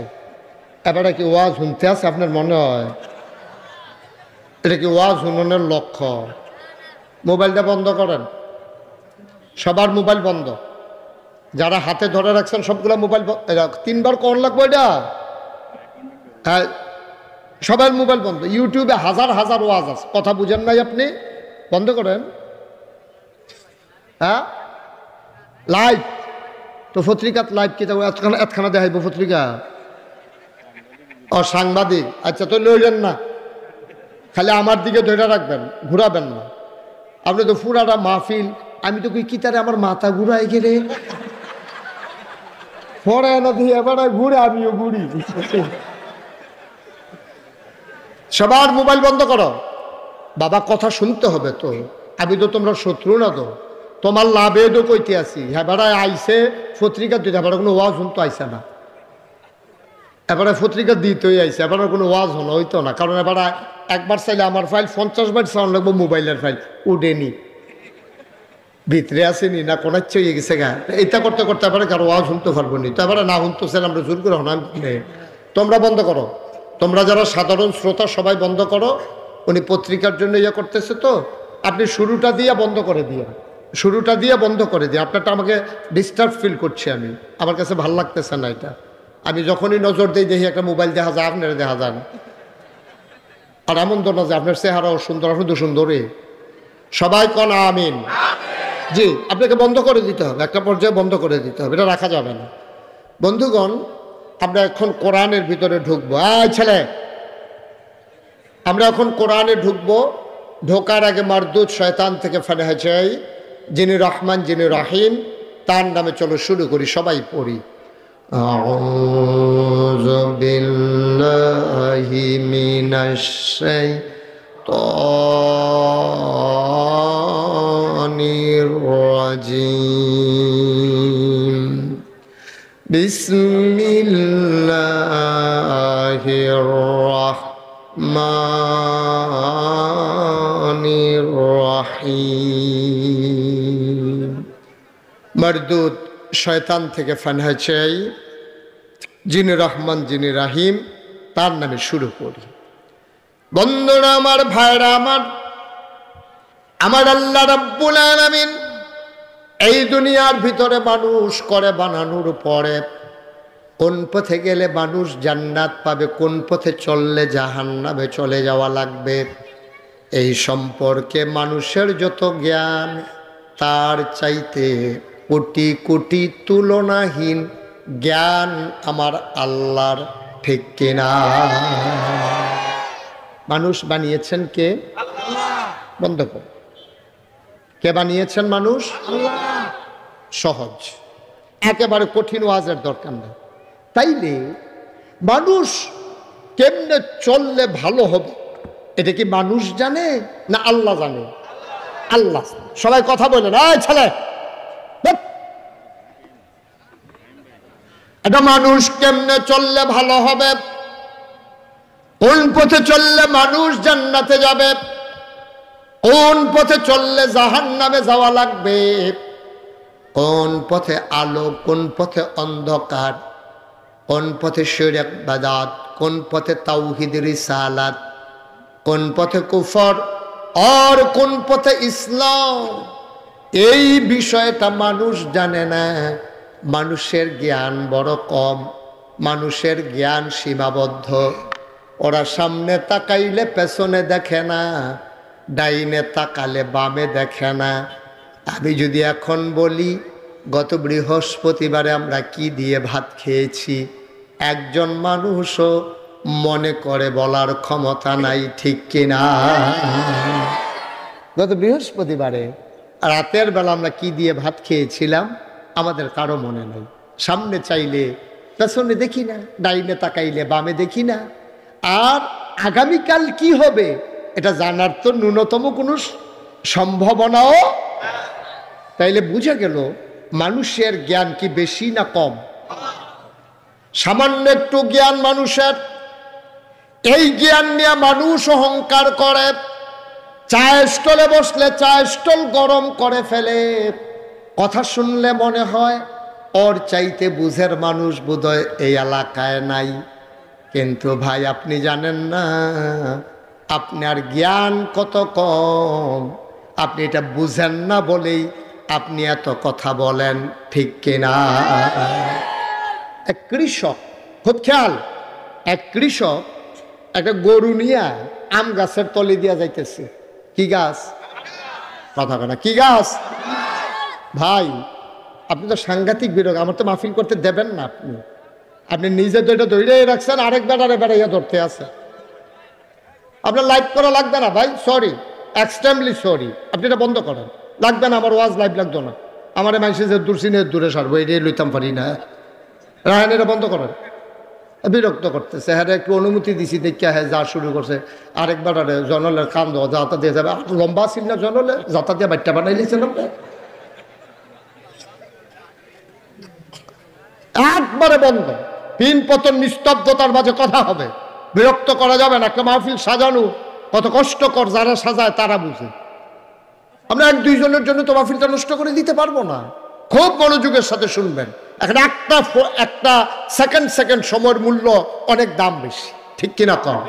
এবারে কি ওয়াজ শুনতে আছে আপনার মনে হয়? এটা কি ওয়াজ শুনানোর লক্ষ্য? মোবাইলটা বন্ধ করেন, সবার মোবাইল বন্ধ। যারা হাতে ধরে রাখছেন সবগুলো মোবাইল, 3বার কর লাগবো এটা। হ্যাঁ, সবার মোবাইল বন্ধ। ইউটিউবে হাজার হাজার ওয়াজ আছে, কথা বুঝেন নাই আপনি? বন্ধ করেন। হ্যাঁ, লাইভ তো পত্রিকাত লাইভ কি এতখানা দেখাইব পত্রিকা? ও সাংবাদিক, আচ্ছা তো লইলেন না, খালি আমার দিকে ধরে রাখবেন, ঘুরাবেন না। আপনি তো পুরাটা মাহফিল, আমি তো কি তারে আমার মাথা ঘুরাই গেলে পরে না দিয়ে এবার ঘুরে আমিও ঘুরি। সবার মোবাইল বন্ধ করো। বাবা কথা শুনতে হবে তো, আমি তো তোমরা শত্রু না, তো তোমার লাভে তো কইতে আছি। হ্যাঁ বেড়ায় আইসে পত্রিকা দিতে, এবার কোনো ওয়াজ শুনতে আইসে না, এবারে পত্রিকা দিতেই আইসে, এবার কোনো ওয়াজ হলো হইতো না। কারণ এবার একবার চাইলে আমার ফাইল 50 বার সাউন্ড লাগবো, মোবাইলের ফাইল উঠেনি, ভিতরে আসেনি না, কোনাচ্ছে হয়ে গেছে গা। এটা করতে করতে এবারে কারো ওয়াজ শুনতে পারবো নি, তো এবারে না শুনতে চাইলে আমরা জোর করে হন। তোমরা বন্ধ করো, তোমরা যারা সাধারণ শ্রোতা সবাই বন্ধ করো। উনি পত্রিকার জন্য ইয়ে করতেছে, তো আপনি শুরুটা দিয়ে বন্ধ করে দিয়ে, শুরুটা দিয়ে বন্ধ করে দিয়ে। আপনারটা আমাকে ডিস্টার্ব ফিল করছি আমি, আমার কাছে ভাল লাগতেছে না এটা। আমি যখনই নজর দিই দেখি একটা মোবাইল দেখা যায়, আপনারা দেখা যান। আর এমন তো না যে আপনার চেহারাও সুন্দর, আপনি তো সুন্দরই। সবাই কন আমিন। জি, আপনাকে বন্ধ করে দিতে হবে, একটা পর্যায়ে বন্ধ করে দিতে হবে, এটা রাখা যাবে না। বন্ধুগণ, আমরা এখন কোরআনের ভিতরে ঢুকবো। ছেলে, আমরা এখন কোরআনে ঢুকবো। ঢোকার আগে মারদুদ শয়তান থেকে ফানাহ চাই, যিনি রহমান যিনি রহিম, তার নামে চলো শুরু করি, সবাই পড়ি। আউযু বিল্লাহি মিনাশ শাইতানির রাজিম। বিসমিল্লাহির রাহমানির রাহিম। মারদুদ শয়তান থেকে ফানাহ চাই, যিনি রহমান যিনি রাহিম, তার নামে শুরু করি। বন্ধুরা আমার, ভাইরা আমার, আমার আল্লাহ রাব্বুল আলামিন এই দুনিয়ার ভিতরে মানুষ করে বানানোর পরে কোন পথে গেলে মানুষ জান্নাত পাবে, কোন পথে চললে জাহান্নামে চলে যাওয়া লাগবে, এই সম্পর্কে মানুষের যত জ্ঞান, তার চাইতে কোটি কোটি তুলনাহীন জ্ঞান আমার আল্লাহর, ঠিক কিনা? মানুষ বানিয়েছেন কে? বন্ধ কর। কে বানিয়েছেন মানুষ? সহজ, একেবারে কঠিন ওয়াজের দরকার নেই। তাইলে মানুষ কেমনে চললে ভালো হবে, এটা কি মানুষ জানে না আল্লাহ জানে? আল্লাহ। সবাই কথা বলেন, ছেলে, এটা মানুষ কেমনে চললে ভালো হবে, কোন পথে চললে মানুষ জান্নাতে যাবে, কোন পথে চললে জাহান্নামে যাওয়া লাগবে, কোন পথে আলো, কোন পথে অন্ধকার, কোন পথে শিরক বিদআত, কোন পথে তাওহীদ রিসালাত, কোন পথে কুফর আর কোন পথে ইসলাম, এই বিষয়টা মানুষ জানে না। মানুষের জ্ঞান বড় কম। মানুষের জ্ঞান সীমাবদ্ধ। ওরা সামনে তাকাইলে পেছনে দেখে না, ডাইনে তাকালে বামে দেখে না। আমি যদি এখন বলি গত বৃহস্পতিবারে আমরা কি দিয়ে ভাত খেয়েছি, একজন মানুষও মনে করে বলার ক্ষমতা নাই, ঠিক কিনা? গত বৃহস্পতিবারে রাতের বেলা আমরা কি দিয়ে ভাত খেয়েছিলাম আমাদের কারো মনে নাই। সামনে চাইলে পেছনে দেখি না, ডাইনে তাকাইলে বামে দেখি না। আর আগামীকাল কি হবে এটা জানার তো ন্যূনতম কোনো সম্ভাবনাও। তাইলে বুঝে গেল মানুষের জ্ঞান কি বেশি না কম? সামান্য একটু জ্ঞান মানুষের, এই জ্ঞান নিয়ে মানুষ অহংকার করে। চায়ের স্টলে বসলে চায়ের স্টল গরম করে ফেলে। কথা শুনলে মনে হয় ওর চাইতে বুঝের মানুষ বোধহয় এই এলাকায় নাই। কিন্তু ভাই আপনি জানেন না আপনার জ্ঞান কত কম। আপনি এটা বুঝেন না বলেই আপনি এত কথা বলেন, ঠিক কিনা? এক কৃষক, খুব খেয়াল, এক কৃষক একটা গরু নিয়ে আম গাছের তলে দিয়া যাইতেছে। কি গাছ? কথা বলে না, কি গাছ? ভাই আপনি তো সাংঘাতিক বিরোধ, আমার তো মাহফিল করতে দেবেন না। আপনি নিজে তো এটা ধরে রাখছেন, আরেক বেড়ারে বেড়াইয়া ধরতে আছে। আপনার লাইভ করা লাগবে না ভাই, সরি, এক্সট্রিমলি সরি। আপনি এটা বন্ধ করেন, লাগবে না। আমার ওয়াজ লাইভ লাগতো না। আমার মানুষে যে দূরসিনে দূরে সারবো এটাই লইতাম পারি না। রায়ন এটা বন্ধ করেন, বিরক্ত করতেছে। হ্যাঁ একটু অনুমতি দিছি দেখে হ্যাঁ যা শুরু করছে। আরেক বেড়ারে জনলের কান্দ যাতা দিয়ে যাবে। লম্বা ছিল না জনলে, যাতা দিয়ে বাচ্চা বানাই লিয়েছিলাম। একবারে বন্ধ, পিন পতন নিস্তব্ধতার মাঝে কথা হবে, বিরক্ত করা যাবে না। একটা মাহফিল সাজানো কত কষ্টকর, যারা সাজায় তারা বুঝে। আমরা এক দুইজনের জন্য তো মাহফিলটা নষ্ট করে দিতে পারবো না। খুব মনোযোগের সাথে শুনবেন। এখন একটা সেকেন্ড সময়ের মূল্য অনেক দাম বেশি, ঠিক কিনা কম?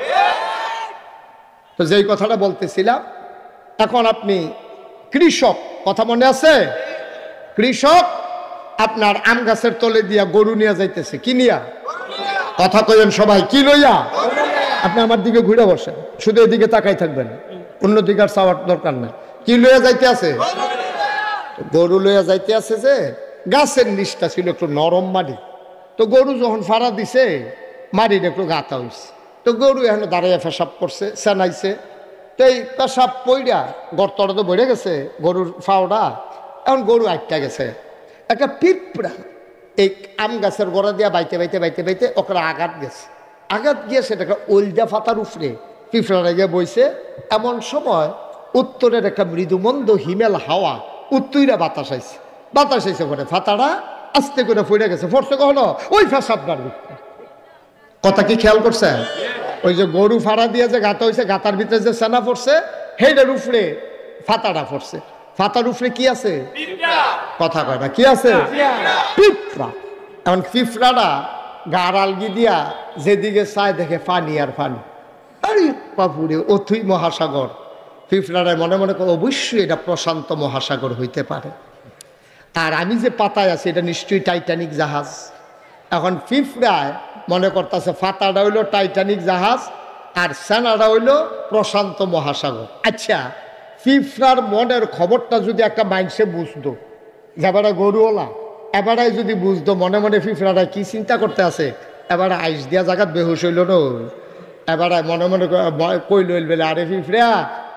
তো যেই কথাটা বলতেছিলাম, এখন আপনি কৃষক, কথা মনে আছে? কৃষক আপনার আম গাছের তলে দিয়া গরু নিয়ে যাইতেছে। কি নিয়া? কথা কইেন সবাই, কি লইয়া? আপনি আমার দিকে ঘুরে বসেন, শুধু এদিকে তাকাই থাকবেন, অন্যদিকে আর চাওয়ার দরকার নেই। কি লইয়া যাইতে আছে? গরু লইয়া যাইতে আছে। যে গাছের নিচটা ছিল একটু নরম মাটি, তো গরু যখন ফাড়া দিছে মাটির একটু গাঁথা হয়েছে। তো গরু এখন দাঁড়াইয়া পেশাব করছে, সেনাইছে। তো এই পেশাব পইরা গর্তটা তো বেড়ে গেছে গরুর ফাওড়া। এখন গরু আটটা গেছে। একটা পিঁপড়া এই আম গাছের গোড়া দিয়া বাইতে বাইতে বাইতে বাইতে ওখানে আঘাত গেছে। আঘাত গিয়ে সেটাকে ওলদা ফাতার উপরে পিঁপড়াটা গিয়ে বইছে। এমন সময় উত্তরের একটা মৃদুমন্দ হিমেল হাওয়া উত্তইরা বাতাস আইছে করে ফাতাটা আস্তে করে পড়ে গেছে। ফরছে কখনো ওই ফেসাবটার ভিতরে। কথা কি খেয়াল করছে? ওই যে গরু ফাড়া দিয়ে যে গাঁথা হয়েছে, গাঁথার ভিতরে যে সেনা পড়ছে, সেইটার উপরে ফাতাটা পড়ছে। ফাতার উপরে কি আছে? কথা কয় না, কি আছে? পিঁপড়া। এখন পিঁপড়াটা গার আলগি দিয়া যেদিকে চায় দেখে পানি আর পানি। আরে বাপুরে, অথই মহাসাগর। পিঁপড়াটায় মনে মনে করে অবশ্যই এটা প্রশান্ত মহাসাগর হইতে পারে। আর আমি যে পাতায় আছি এটা নিশ্চয়ই টাইটানিক জাহাজ। এখন পিঁপড়ায় মনে করতেছে ফাতাটা হইলো টাইটানিক জাহাজ আর সেনাটা হইলো প্রশান্ত মহাসাগর। আচ্ছা, পিঁপড়ার মনের খবরটা যদি একটা মাইন্ডসে বুঝতো, এবারে গরুওয়ালা এবারে যদি বুঝতো মনে মনে পিঁপড়াটা কি চিন্তা করতে আছে, এবারে আইস দিয়া জায়গাত বেহুশ হইল না, এবারে মনে মনে কইল বেলে, আরে পিঁপড়া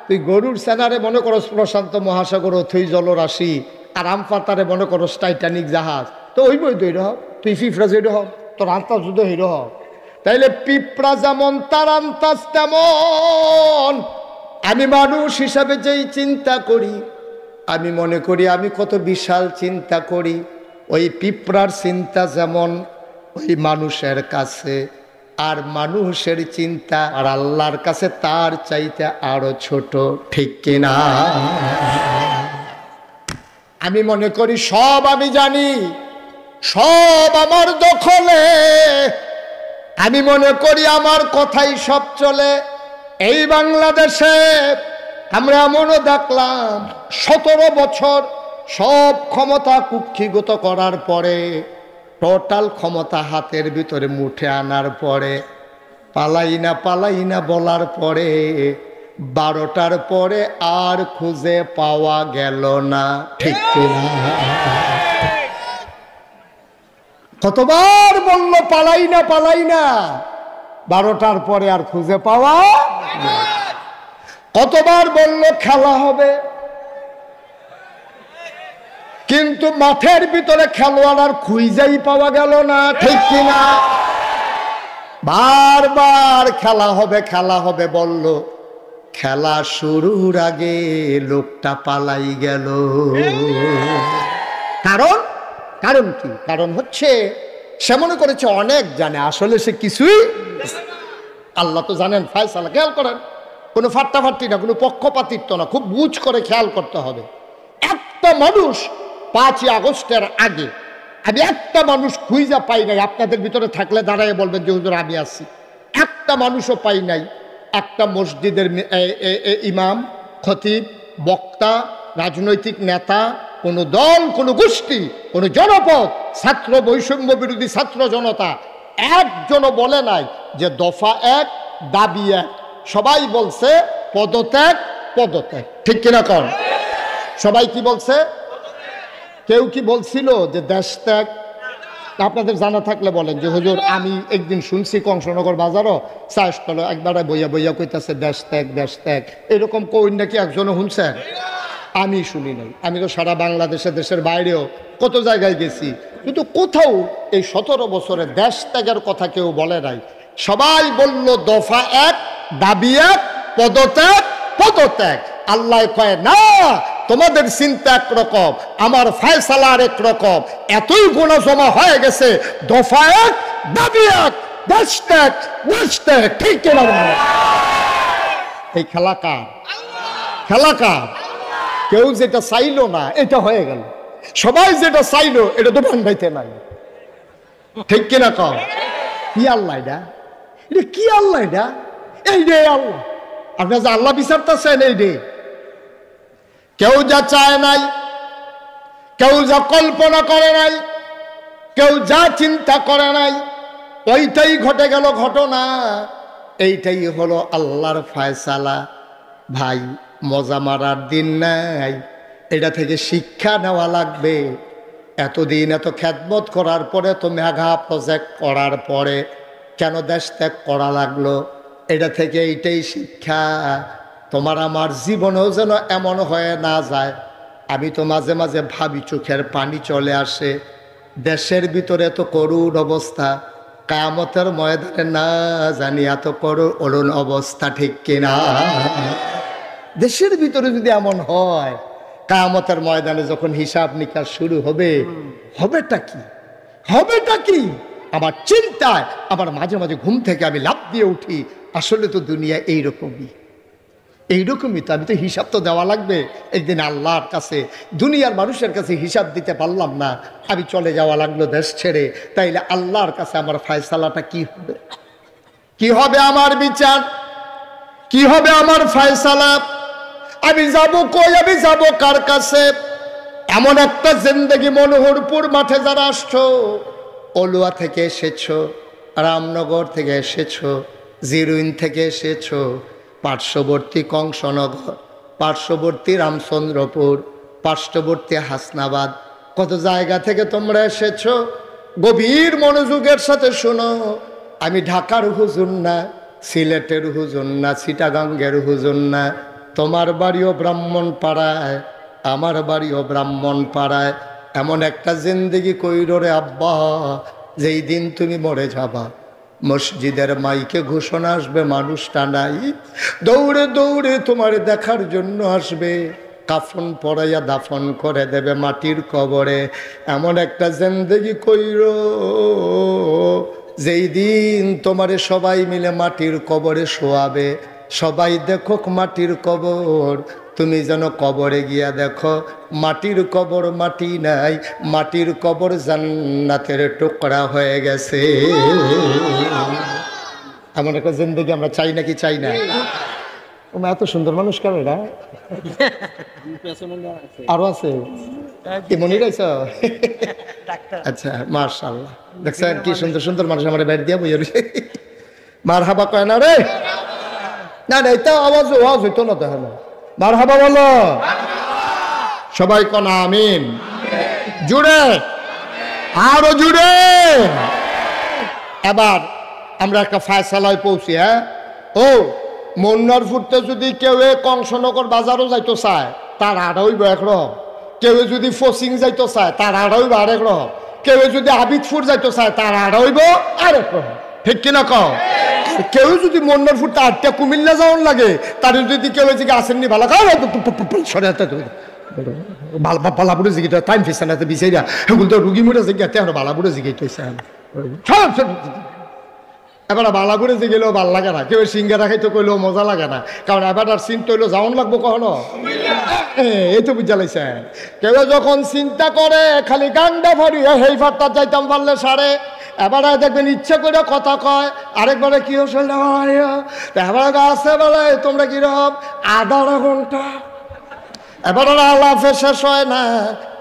তুই গরুর সেনারে মনে করস প্রশান্ত মহাসাগর অথই জলরাশি, আর আম পাতারে মনে করস টাইটানিক জাহাজ। তো ওই বই দৈর হব, তুই পিঁপড়া যেটা হব, তোর আন্তাজ যদি হইর হব। তাইলে পিঁপড়া যেমন তার আন্তাজ তেমন আমি মানুষ হিসাবে যেই চিন্তা করি, আমি মনে করি আমি কত বিশাল চিন্তা করি। ওই পিঁপড়ার চিন্তা যেমন ওই মানুষের কাছে, আর মানুষের চিন্তা আর আল্লাহর কাছে তার চাইতে আরো ছোট, ঠিক কিনা? আমি মনে করি সব আমি জানি, সব আমার দখলে। আমি মনে করি আমার কথাই সব চলে। এই বাংলাদেশে আমরা এমনও দেখলাম 17 বছর সব ক্ষমতা কুক্ষিগত করার পরে টোটাল ক্ষমতা হাতের ভিতরে মুঠে আনার পরে পালাই না বলার পরে 12টার পরে আর খুঁজে পাওয়া গেল না, ঠিক কিনা? কতবার বলল পালাই না, 12টার পরে আর খুঁজে পাওয়া, কতবার বলল খেলা হবে, কিন্তু মাঠের ভিতরে খেলোয়াড় আর খুঁজেই পাওয়া গেল না, ঠিক কিনা? বারবার খেলা হবে বলল, খেলা শুরুর আগে লোকটা পালাই গেল। কারণ কি? কারণ হচ্ছে সে মনে করেছে অনেক জানে, আসলে সে কিছুই। আল্লাহ তো জানেন ফায়সালা। খেয়াল করেন, কোনো ফাট্টাফাট্টি না, কোনো পক্ষপাতিত্ব না, খুব বুঝ করে খেয়াল করতে হবে। একটা মানুষ 5ই আগস্টের আগে আমি একটা মানুষ খুঁজা পাই নাই, আপনাদের ভিতরে থাকলে দাঁড়ায় বলবেন যে হুজুর আমি আছি। একটা মানুষও পাই নাই। একটা মসজিদের ইমাম, খতিব, বক্তা, রাজনৈতিক নেতা, কোনো দল, কোনো গোষ্ঠী, কোনো জনপদ, ছাত্র, বৈষম্য বিরোধী ছাত্র জনতা একজনও বলে নাই যে দফা 1 দাবি 1। সবাই বলছে পদত্যাগ, ঠিক কিনা কন? সবাই কি বলছে? কেউ কি বলছিল যে দেশ ত্যাগ? আপনাদের জানা থাকলে বলেন যে হুজুর আমি একদিন শুনছি কংসনগর বাজারও চাষতলা একবারে বইয়া কইতাছে দেশ ত্যাগ, এরকম কই নাকি একজনও শুনছেন? আমি শুনি নাই। আমি তো সারা বাংলাদেশে, দেশের বাইরেও কত জায়গায় গেছি, কিন্তু কোথাও এই 17 বছরে দেশ ত্যাগের কথা কেউ বলে নাই। সবাই বলল দফা 1 দাবি 1 পদত্যাগ। আল্লাহ কয় না, তোমাদের চিন্তা একরকম, আমার ফায়সালা আরেক রকম। এতই গুনাহ জমা হয়ে গেছে, দফা 1 দাবি 1 দেশ ত্যাগ, ঠিক কিনা? এই খেলা কার? কেউ যেটা চাইলো না এটা হয়ে গেল, সবাই যেটা চাইলো এটা তো ভাঙাইতে নাই, ঠিক কিনা কম? কি আল্লাহ এটা কি আল্লাহ এটা? এই রে আল্লাহ, আপনার যে আল্লাহ বিচারতেছেন এই রে। কেউ যা চায় নাই, কেউ যা কল্পনা করে নাই, কেউ যা চিন্তা করে নাই, ওইটাই ঘটে গেল ঘটনা। এইটাই হলো আল্লাহর ফায়সালা। ভাই, মজা মারার দিন নাই, এটা থেকে শিক্ষা নেওয়া লাগবে। এতদিন এত খেদমত করার পরে, তো মেঘা প্রজেক্ট করার পরে কেন দেশ ত্যাগ করা লাগলো? এটা থেকে এইটাই শিক্ষা, তোমার আমার জীবনেও যেন এমন হয়ে না যায়। আমি তো মাঝে মাঝে ভাবি, চোখের পানি চলে আসে। দেশের ভিতরে তো করুণ অবস্থা, কিয়ামতের ময়দানে না জানি এত করুণ অবস্থা, ঠিক কিনা? দেশের ভিতরে যদি এমন হয়, কিয়ামতের ময়দানে যখন হিসাব নিকাশ শুরু হবে, হবেটা কি? আমার চিন্তায় আবার মাঝে মাঝে ঘুম থেকে আমি লাফ দিয়ে উঠি, আসলে তো দুনিয়া এইরকমই তো। আমি তো হিসাব তো দেওয়া লাগবে একদিন আল্লাহর কাছে। দুনিয়ার মানুষের কাছে হিসাব দিতে পারলাম না, আমি চলে যাওয়া লাগলো দেশ ছেড়ে। তাইলে আল্লাহর কাছে আমার ফায়সালাটা কি হবে? কি হবে আমার বিচার? কি হবে আমার ফায়সালা? আমি যাব কই? আমি যাব কার কাছে? এমন একটা জিন্দেগি, মনোহরপুর মাঠে যারা আসছো, অলুয়া থেকে এসেছো, রামনগর থেকে এসেছো, জিরুইন থেকে এসেছো, পার্শ্ববর্তী কংসনগর, পার্শ্ববর্তী রামচন্দ্রপুর, পার্শ্ববর্তী হাসনাবাদ, কত জায়গা থেকে তোমরা এসেছো, গভীর মনোযোগের সাথে শোনো। আমি ঢাকার হুজুর না, সিলেটের হুজুর না, চিটাগাঙ্গের হুজুর না। তোমার বাড়িও ব্রাহ্মণ পাড়ায়, আমার বাড়িও ব্রাহ্মণ পাড়ায়। এমন একটা জিন্দেগি কইরো রে আব্বা, যেই দিন তুমি মরে যাবা, মসজিদের মাইকে ঘোষণা আসবে, মানুষটা নাই, দৌড়ে দৌড়ে তোমার দেখার জন্য আসবে, কাফন পরাইয়া দাফন করে দেবে মাটির কবরে। এমন একটা জিন্দেগি কইরো, যেই দিন তোমারে সবাই মিলে মাটির কবরে শোয়াবে। সবাই দেখো মাটির কবর, তুমি যেন কবরে গিয়া দেখো মাটির কবর মাটি নাই, মাটির কবর জান্নাতের টুকরা হয়ে গেছে। এমন একটা জিন্দেগি আমরা চাই নাকি চাই না? এত সুন্দর মানুষ কেন এটা? আরো আছে মনে রাখছ? আচ্ছা মাশাআল্লাহ, দেখছেন কি সুন্দর সুন্দর মানুষ আমার বাইরে দিয়া বইয়া রয়েছে। মারহাবা কয় না রে? না না, এটা আওয়াজ হইতো না তাহলে। মারহাবা বলো সবাই, কোন আমিন জুড়ে, আরো জুড়ে। এবার আমরা একটা ফায়সালায় পৌঁছি। হ্যাঁ, ও মন্নার ফুটতে যদি কেউ কংসনগর বাজারও যাইতো চায় তার আড়া হইব একরকম, কেউ যদি ফসিং যাইতো চায় তার আড়া হইব আরেক রকম, কেউ যদি আবিদপুর যাইতো চায় তার আড়া হইব আরেক রকম, ঠিক কিনা কও? কেউ যদি মন্নার ফুটতে আটটা কুমিল্লা যাওয়ার লাগে, তার যদি কেউ যে আসেননি ভালো বালাপুরে জিগিটা টাইম ফেসে না বিচাইরা এগুলো তো রুগী মুড়ে জিজ্ঞাতে আমরা বালাপুরে জিগাইতেছে। এবার বালাপুরে জিগেলেও ভাল লাগে না, কেউ সিঙ্গারা খাইতে কইলেও মজা লাগে না, কারণ এবার আর চিন্তা হইলেও যাওয়ান লাগবো কখনো। এই তো বুঝা লাইছে, কেউ যখন চিন্তা করে খালি গান্ডা ভরি হেই ফাটটা যাইতাম পারলে সারে। এবার দেখবেন ইচ্ছা করে কথা কয়, আরেকবারে কি হচ্ছে এবার আছে বলে তোমরা কিরকম আধা ঘন্টা, এবার আলাপে শেষ হয় না,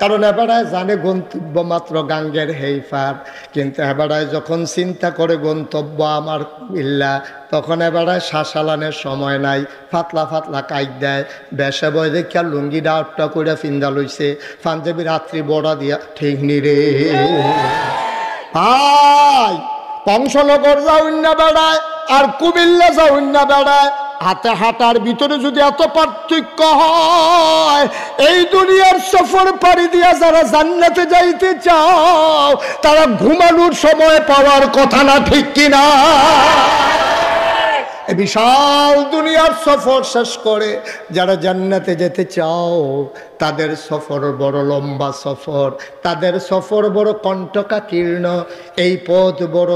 কারণ এবারায় জানে গন্তব্য মাত্র গাঙ্গের হেইফার, কিন্তু এবারায় যখন চিন্তা করে গন্তব্য আমার ইল্লা, তখন এবারায় শ্বাসালানের সময় নাই, ফাতলা ফাতলা কাইট দেয়, বেসে বয় দেখিয়া লুঙ্গি ডাউটটা করে ফিন্দা লইছে, পাঞ্জাবি রাত্রি বড়া দিয়া ঠিক নি রে ভাই। কংসনগর যাউন না বেড়ায় আর কুমিল্লা যাউন না বেড়ায়, হাতে হাঁটার ভিতরে যদি এত পার্থক্য হয়, এই দুনিয়ার সফর পাড়ি দিয়া যারা জান্নাতে যাইতে চাও তারা ঘুমানোর সময় পাওয়ার কথা না, ঠিক কিনা? বিশাল দুনিয়ার সফর শেষ করে যারা জান্নাতে যেতে চাও তাদের সফর বড় লম্বা সফর, তাদের সফর বড় কণ্টকাকীর্ণ, এই পথ বড়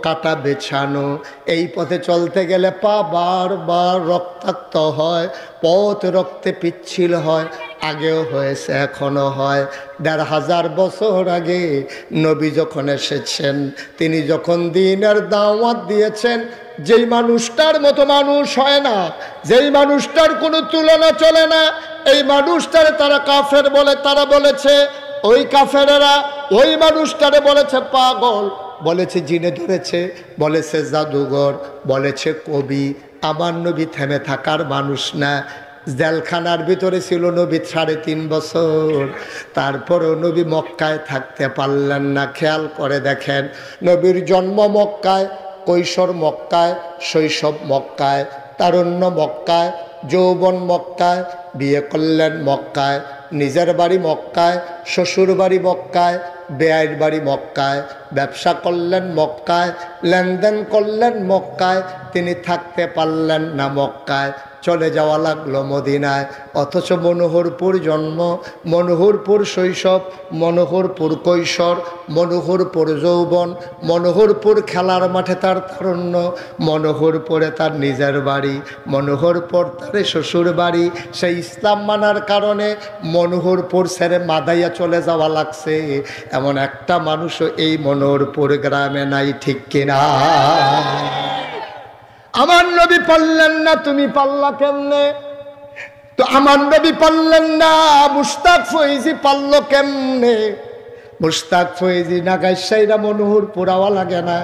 কাটা বেছানো, এই পথে চলতে গেলে পা বারবার রক্তাক্ত হয়, পথ রক্তে পিচ্ছিল হয়, আগেও হয়েছে এখনো হয়। ১৫০০ বছর আগে নবী যখন এসেছেন, তিনি যখন দ্বীনের দাওয়াত দিয়েছেন, যেই মানুষটার মতো মানুষ হয় না, যেই মানুষটার কোনো তুলনা চলে না, এই মানুষটারে তারা কাফের বলে, তারা বলেছে ওই কাফেরেরা ওই মানুষটারে বলেছে পাগল, বলেছে জিনে ধরেছে, বলেছে জাদুঘর, বলেছে কবি। আমার নবী থেমে থাকার মানুষ না। জেলখানার ভিতরে ছিল নবী ৩.৫ বছর, তারপরও নবী মক্কায় থাকতে পারলেন না। খেয়াল করে দেখেন, নবীর জন্ম মক্কায়, কৈশোর মক্কায়, শৈশব মক্কায়, তারুণ্য মক্কায়, যৌবন মক্কায়, বিয়ে করলেন মক্কায়, নিজের বাড়ি মক্কায়, শ্বশুর বাড়ি মক্কায়, বেয়াইর বাড়ি মক্কায়, ব্যবসা করলেন মক্কায়, লেনদেন করলেন মক্কায়, তিনি থাকতে পারলেন না মক্কায়, চলে যাওয়া লাগলো মদিনায়। অথচ মনোহরপুর জন্ম, মনোহরপুর শৈশব, মনোহরপুর কৈশোর, মনোহরপুর যৌবন, মনোহরপুর খেলার মাঠে তার তারুণ্য, মনোহরপুরে তার নিজের বাড়ি, মনোহরপুর তার শ্বশুর বাড়ি। সেই ইসলাম মানার কারণে মনোহরপুর ছেড়ে মাদাইয়া চলে যাওয়া লাগছে, এমন একটা মানুষও এই মনোহরপুর গ্রামে নাই, ঠিক কিনা? আমার নবী পারলেন না, তুমি পারলা কেমনে? তো আমার নবী পারলেন না, মুশতাক ফৈজি পারল কেমনে? মুশতাক ফৈজি নাগাইশ সাইরা মনোহরপুর আওয়া লাগে না,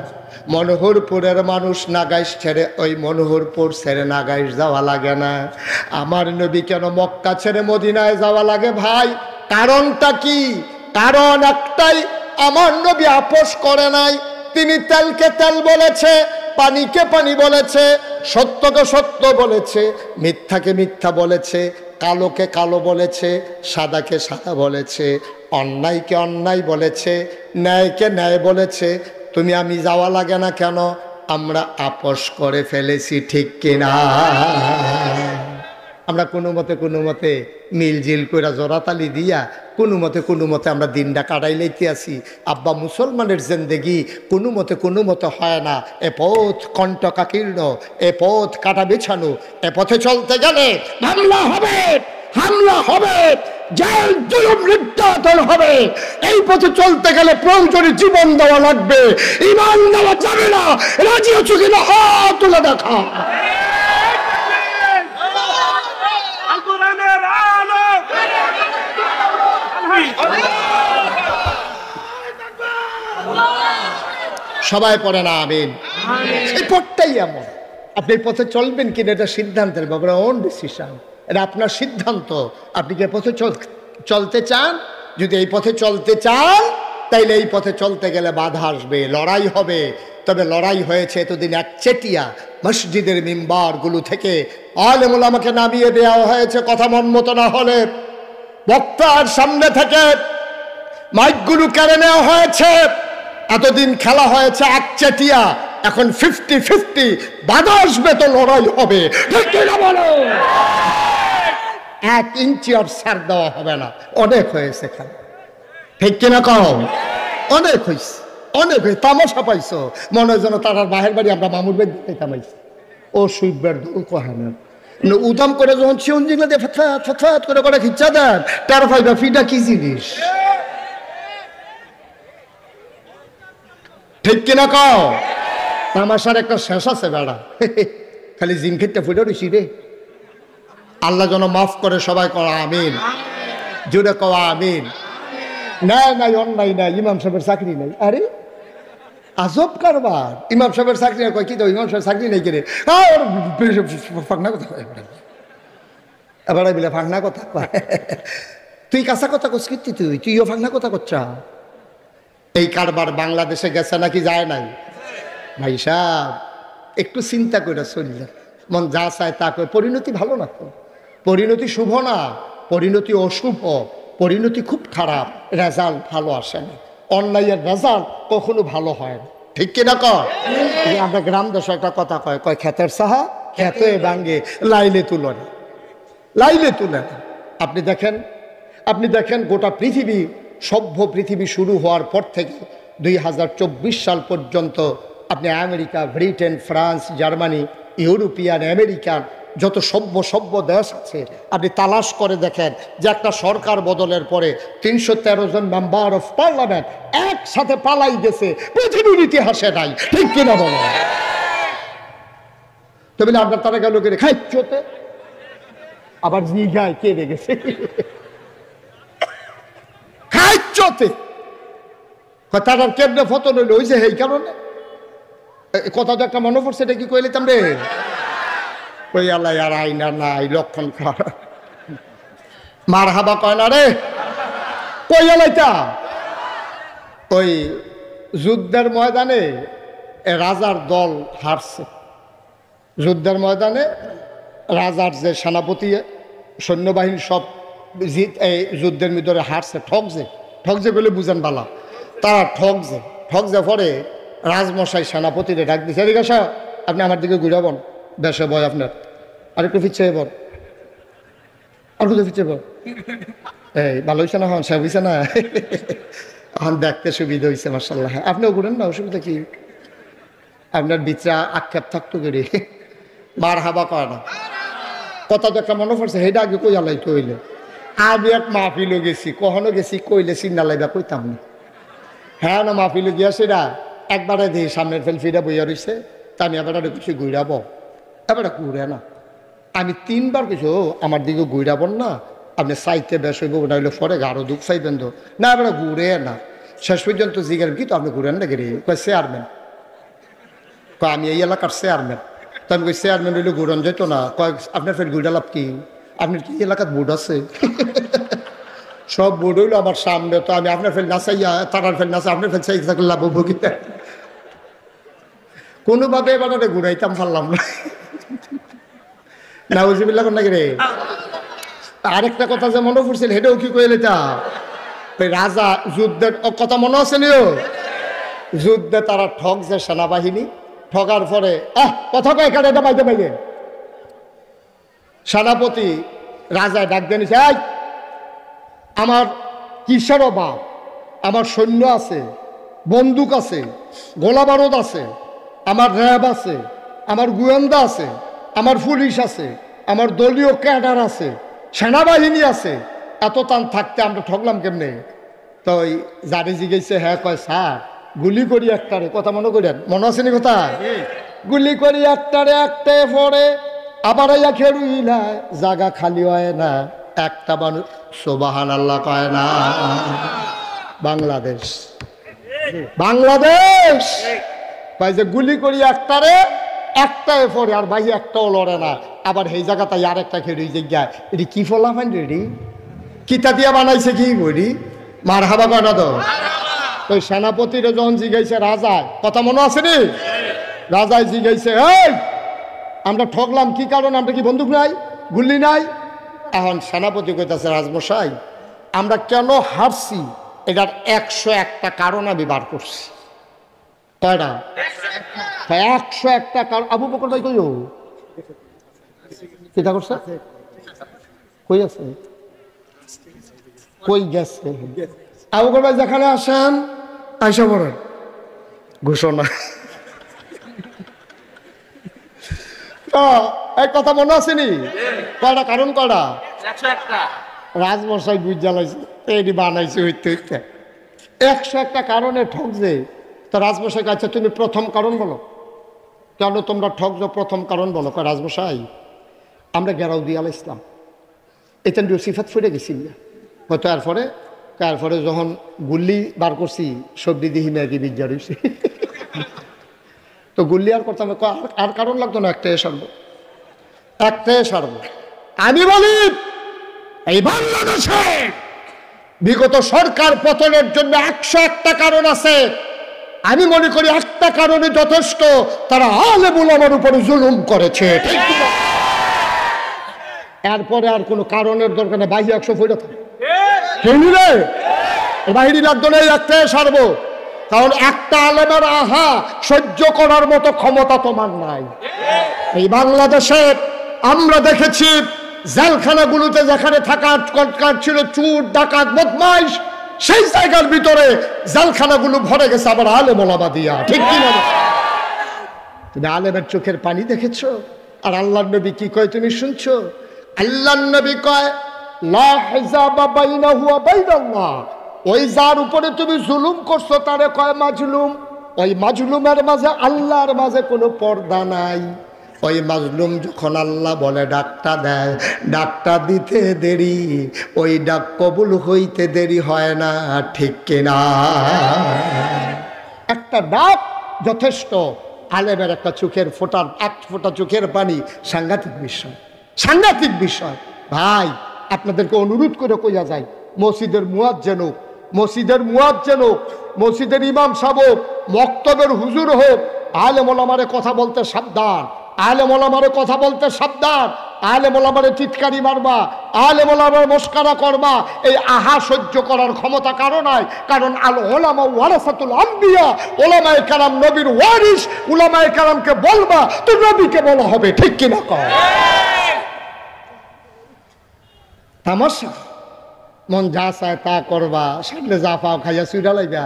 মনোহরপুরের মানুষ নাগাইশ ছেড়ে ওই মনোহরপুর ছেড়ে নাগাইশ যাওয়া লাগে না। আমার নবী কেন মক্কা ছেড়ে মদিনায় যাওয়া লাগে ভাই? কারণটা কি? কারণ একটাই, আমার নবী আপোষ করে নাই। তিনি তেলকে তেল বলেছে, পানিকে পানি বলেছে, সত্যকে সত্য বলেছে, মিথ্যাকে মিথ্যা বলেছে, কালোকে কালো বলেছে, সাদাকে সাদা বলেছে, অন্যায়কে অন্যায় বলেছে, ন্যায়কে ন্যায় বলেছে। তুমি আমি যাওয়া লাগে না কেন? আমরা আপোষ করে ফেলেছি, ঠিক কিনা? আমরা কোনো মতে মিলজিল করে জোড়াতালি দিয়া কোনো মতে আমরা দিনটা কাটাই লইতে আসি। আব্বা মুসলমানের জিন্দেগি কোনো মতে হয় না। এ পথ কণ্টকাকীর্ণ, এ পথ কাটা বিছানো, এ পথে চলতে গেলে হামলা হবে, জেল জুলুম নির্যাতন হবে। এই পথে চলতে গেলে প্রয়োজনে জীবন দেওয়া লাগবে, ঈমান দেওয়া যাবে না। রাজি আছো কিনা হাত তুলে দেখা। সবাই পড়ে না আমিন। এই পথটাই এমন, আপনি এই পথে চলবেন কিনা এটা সিদ্ধান্তের ব্যাপারে, ওন ডিসিশন, এটা আপনার সিদ্ধান্ত। আপনি কি পথে চলতে চান? যদি এই পথে চলতে চান তাইলে এই পথে চলতে গেলে বাধা আসবে, লড়াই হবে। তবে লড়াই হয়েছে এতদিন একচেটিয়া মসজিদের মিম্বারগুলো থেকে আলেম ওলামাকে নামিয়ে দেওয়া হয়েছে কথা মন মতো না হলে। বক্তার সামনে থেকে মাইকগুলো কেড়ে নেওয়া হয়েছে। এতদিন খেলা হয়েছে একচেটিয়া, এখন 50-50, বাধা আসবে তো লড়াই হবে, ঠিক কিনা বলো? 1 ইঞ্চি আর ছাড় দেওয়া হবে না। অনেক হয়েছে খেলা, ঠিক কিনা কও? অনেক হয়েছে, অনেক হয়েছে। তামাশা পাইছো মনে হয় যেন তার বাহের বাড়ি আমরা মামুর বাড়ি দিতে তামাইছি। ও সুইবার দোল কহানো উদাম করে যখন চিউন জিগলে দিয়ে ফেট করে করে খিচ্ছা দেন, তার ভাইবা ফিটা কি জিনিস, ঠিক কিনা কও? তামাশার একটা শেষ আছে বেড়া, খালি জিন খেটটা ফুটে রইছি রে। আল্লাহ যেন মাফ করে, সবাই করা আমিন, জুড়ে কওয়া আমিন। নাই নাই অন্যায় নাই, ইমাম সাহেবের চাকরি নাই। আরে আজব কারবার, ইমাম সাহেবের চাকরি না কয় কি তো ইমাম সাহেবের চাকরি নেই কেড়ে ফাঁকনা কথা কয়, এবার বিলে ফাঁকনা কথা কয়। তুই কাঁচা কথা করছিস কি? তুইও ফাঁকনা কথা করছা। এই কারবার বাংলাদেশে গেছে নাকি যায় নাই? ভাই সাহেব একটু চিন্তা করে চললে, মন যা চায় তা করে। পরিণতি ভালো না তো, পরিণতি শুভ না, পরিণতি অশুভ, পরিণতি খুব খারাপ, রেজাল্ট ভালো আসে না। অন্যায়ের রেজাল্ট কখনো ভালো হয় না, ঠিক কিনা কয়? আমরা গ্রাম দেশে একটা কথা কয়, কয় ক্ষেতের সাহা ক্ষেতে ভাঙ্গে, লাইলে তুলো না, লাইলে তুলে না। আপনি দেখেন গোটা পৃথিবী, সভ্য পৃথিবী শুরু হওয়ার পর থেকে 2024 সাল পর্যন্ত আপনি America, Britain, France, Germany, European, American যত সভ্য দেশ আছে আপনি তালাশ করে দেখেন যে একটা সরকার বদলের পরে 313 জন মেম্বার অফ পার্লামেন্ট একসাথে পালাই গেছে, পৃথিবীর ইতিহাসে নাই, ঠিক কিনা বলো? তবে আপনার তারা গেল করে খাইতে আবার জিগায় কে রেগেছে খাইতে তার কেমনে ফটো নইল ওই যে এই কারণে কথা তো একটা মনে পড়ছে, এটা কি কইলে তামরে কই আল্লাহ আর আইনা নাই লক্ষণ খারাপ মার হাবা কয় না রে কই আলাইতা। ওই যুদ্ধের ময়দানে রাজার দল হারছে, যুদ্ধের ময়দানে রাজার যে সেনাপতি সৈন্যবাহিনী সব এই যুদ্ধের ভিতরে হারছে, ঠকছে বলে বুঝেন বালা, তারা ঠকছে পরে রাজমশাই সেনাপতিরে ডাক দিচ্ছে, এদিকে আসা, আপনি আমার দিকে ঘুরাবন, বেশে বয় আপনার, আর একটু ফিরছে বল, আর একটু ফিরছে বল, এই ভালো হয়েছে না, হন সব হয়েছে না, এখন দেখতে সুবিধা হয়েছে মার্শাল্লাহ। আপনিও ঘুরেন না, অসুবিধা কি? আপনার বিচার আক্ষেপ থাকতো করি মার হাবা কয় না, কথা তো একটা মনে পড়ছে, সেইটা আগে কই আলাই কইলে। আমি এক মাহফিলও গেছি, কখনো গেছি কইলে চিন্তা লাইবা কইতাম না। হ্যাঁ না মাহফিলও গিয়া সেটা একবারে দিই সামনের ফেলফিটা বইয়া রয়েছে, তা আমি এবার কিছু ঘুরাব, এবার ঘুরে না। আমি 3 বার কিছু আমার দিকে ঘুরাবন না, আপনি চাইতে বেশ হইব না হইলে পরে আরো দুঃখ চাইবেন তো না, এবার ঘুরে না। শেষ পর্যন্ত জিজ্ঞাসা কি তো আপনি ঘুরেন না গেলে কয় চেয়ারম্যান, কয় আমি এই এলাকার চেয়ারম্যান। তো আমি কই চেয়ারম্যান হইলে ঘুরন যেত না, কয় আপনার ফের ঘুরা লাভ কি, আপনার কি এলাকার বোর্ড আছে? সব বোর্ড হইলো আমার সামনে, তো আমি আপনার ফের না চাইয়া তারার ফের না চাই আপনার ফের চাই থাকলে লাভ ভোগী কোনোভাবে এবার ঘুরাইতাম পারলাম না, না বুঝিবিল্লা নাকি রে। আরেকটা কথা যে মনে পড়ছিল হেঁটেও কি কইলে তা ওই রাজা যুদ্ধের কথা মনে আছে নিও, যুদ্ধে তারা ঠকছে সেনাবাহিনী, ঠকার পরে কথা কয় এখানে এটা পাইতে পাইবে সেনাপতি রাজায় ডাক দিয়ে নিছে, আমার কিসের অভাব, আমার সৈন্য আছে, বন্দুক আছে, গোলা বারুদ আছে, আমার র্যাব আছে, আমার গোয়েন্দা আছে, আমার পুলিশ আছে, আমার দলীয় ক্যাডার আছে, সেনাবাহিনী আছে, এত টান থাকতে আমরা ঠকলাম কেমনে? তো ওই জারি জিগেছে, হ্যাঁ কয় স্যার গুলি করি একটারে, কথা মনে করেন, মনে আছে নি কথা, গুলি করি একটারে, একটাই পরে আবার আইয়া খেরুইলায় জায়গা খালি হয় না, একটা মানুষ সুবহানাল্লাহ কয় না। বাংলাদেশ ভাই যে গুলি করি একটারে একটাই পরে আর ভাই একটাও লড়ে না, আবার এই জায়গাতে আর একটা খেয়ে রই জায়গায় এটি কি ফলা ফাইন রেডি কিতা দিয়া বানাইছে কি করি মার হাবা কয়না তো। ওই সেনাপতিরে যখন জিগাইছে রাজায়, কথা মনে আছে নি? রাজায় জিগাইছে এই আমরা ঠকলাম কি কারণ, আমরা কি বন্দুক নাই গুলি নাই? এখন সেনাপতি কইতাছে রাজমশাই আমরা কেন হারছি এটার 101টা কারণ আমি বার করছি। কয়টা? 101টা কারণ। আবু বকর ভাই কইও কিতা করছে? কই আছে? কই গেছে? আবু বকর ভাই যেখানে আসেন আইসা পড়েন ঘোষণা। এক কথা মনে আসেনি? কয়টা কারণ? কয়টা? 101টা। রাজমশাই বুঝ জ্বালাইছে এটি বানাইছে হইতে হইতে 101টা কারণে ঠকছে। তো রাজমশাই আচ্ছা তুমি প্রথম কারণ বলো, কেন তোমরা ঠকছো প্রথম কারণ বলো। কয় রাজমশাই আমরা গেরাও দিয়ে আলাইছিলাম এটা সিফাত ফুটে গেছি হয়তো, তারপরে যখন গুল্লি বার করছি সবজি দিহি ম্যাগি বিজ্ঞা রয়েছে তো গুল্লি আর করতাম আর কারণ লাগতো না, একটাই সারবো, একটাই সারবো। আমি বলি এই বাংলাদেশে বিগত সরকার পতনের জন্য 101টা কারণ আছে। আমি মনে করি একটা কারণে যথেষ্ট, তারা আলেম উলামার উপরে জুলুম করেছে। এরপরে আর কোনো কারণের দরকার নেই। বাহির 100 ফুট রে বাহিরি লাগতো না, একটাই সারবো। কারণ একটা আলেমের আহা সহ্য করার মতো ক্ষমতা তোমার নাই। এই বাংলাদেশে আমরা দেখেছি জেলখানাগুলোতে যেখানে থাকার কটকার ছিল চুর ডাকাত বদমাইশ, সেই জায়গার ভিতরে জেলখানাগুলো ভরে গেছে আবার আলেম ওলামা দিয়া। ঠিক কি না? তুমি আলেমের চোখের পানি দেখেছো? আর আল্লাহর নবী কি কয় তুমি শুনছো? আল্লাহর নবী কয় লা হিজাবা বাইনাহু ওয়া বাইনাল্লাহ। ওই যার উপরে তুমি জুলুম করছো তারে কয় মাজলুম। ওই মাজলুমের মাঝে আল্লাহর মাঝে কোনো পর্দা নাই। ওই মাজলুম যখন আল্লাহ বলে ডাকটা দেয়, ডাকটা দিতে দেরি, ওই ডাক কবুল হইতে দেরি হয় না। ঠিক কিনা? একটা ডাক যথেষ্ট। আলেমের একটা চোখের ফোটার, এক ফোঁটা চোখের পানি সাংঘাতিক বিষয়, সাংঘাতিক বিষয়। ভাই আপনাদেরকে অনুরোধ করে কইয়া যায়, মসজিদের মুয়াজ্জিন হোক, মসজিদের মুয়াজ্জিন হোক, মসজিদের ইমাম সাহেব হোক, মক্তবের হুজুর হোক, আলেম ওলামারে কথা বলতে সাবধান। আলেম ওলামারে কথা বলতে সাবধান। আলেম ওলামারে চিৎকারি মারবা, আলেম ওলামারে মস্কারা করবা, এই আহা সহ্য করার ক্ষমতা কারো নাই। কারণ আল ওলামা ওয়ারাসাতুল আম্বিয়া, ওলামায়ে কেরাম নবীর ওয়ারিস। উলামায়ে কেরামকে বলবা তো নবীকে বলা হবে। ঠিক কিনা কয়? তামাশা মন যা চায় তা করবা, সামনে যা পাও খাইয়া চুইরা লাইবা।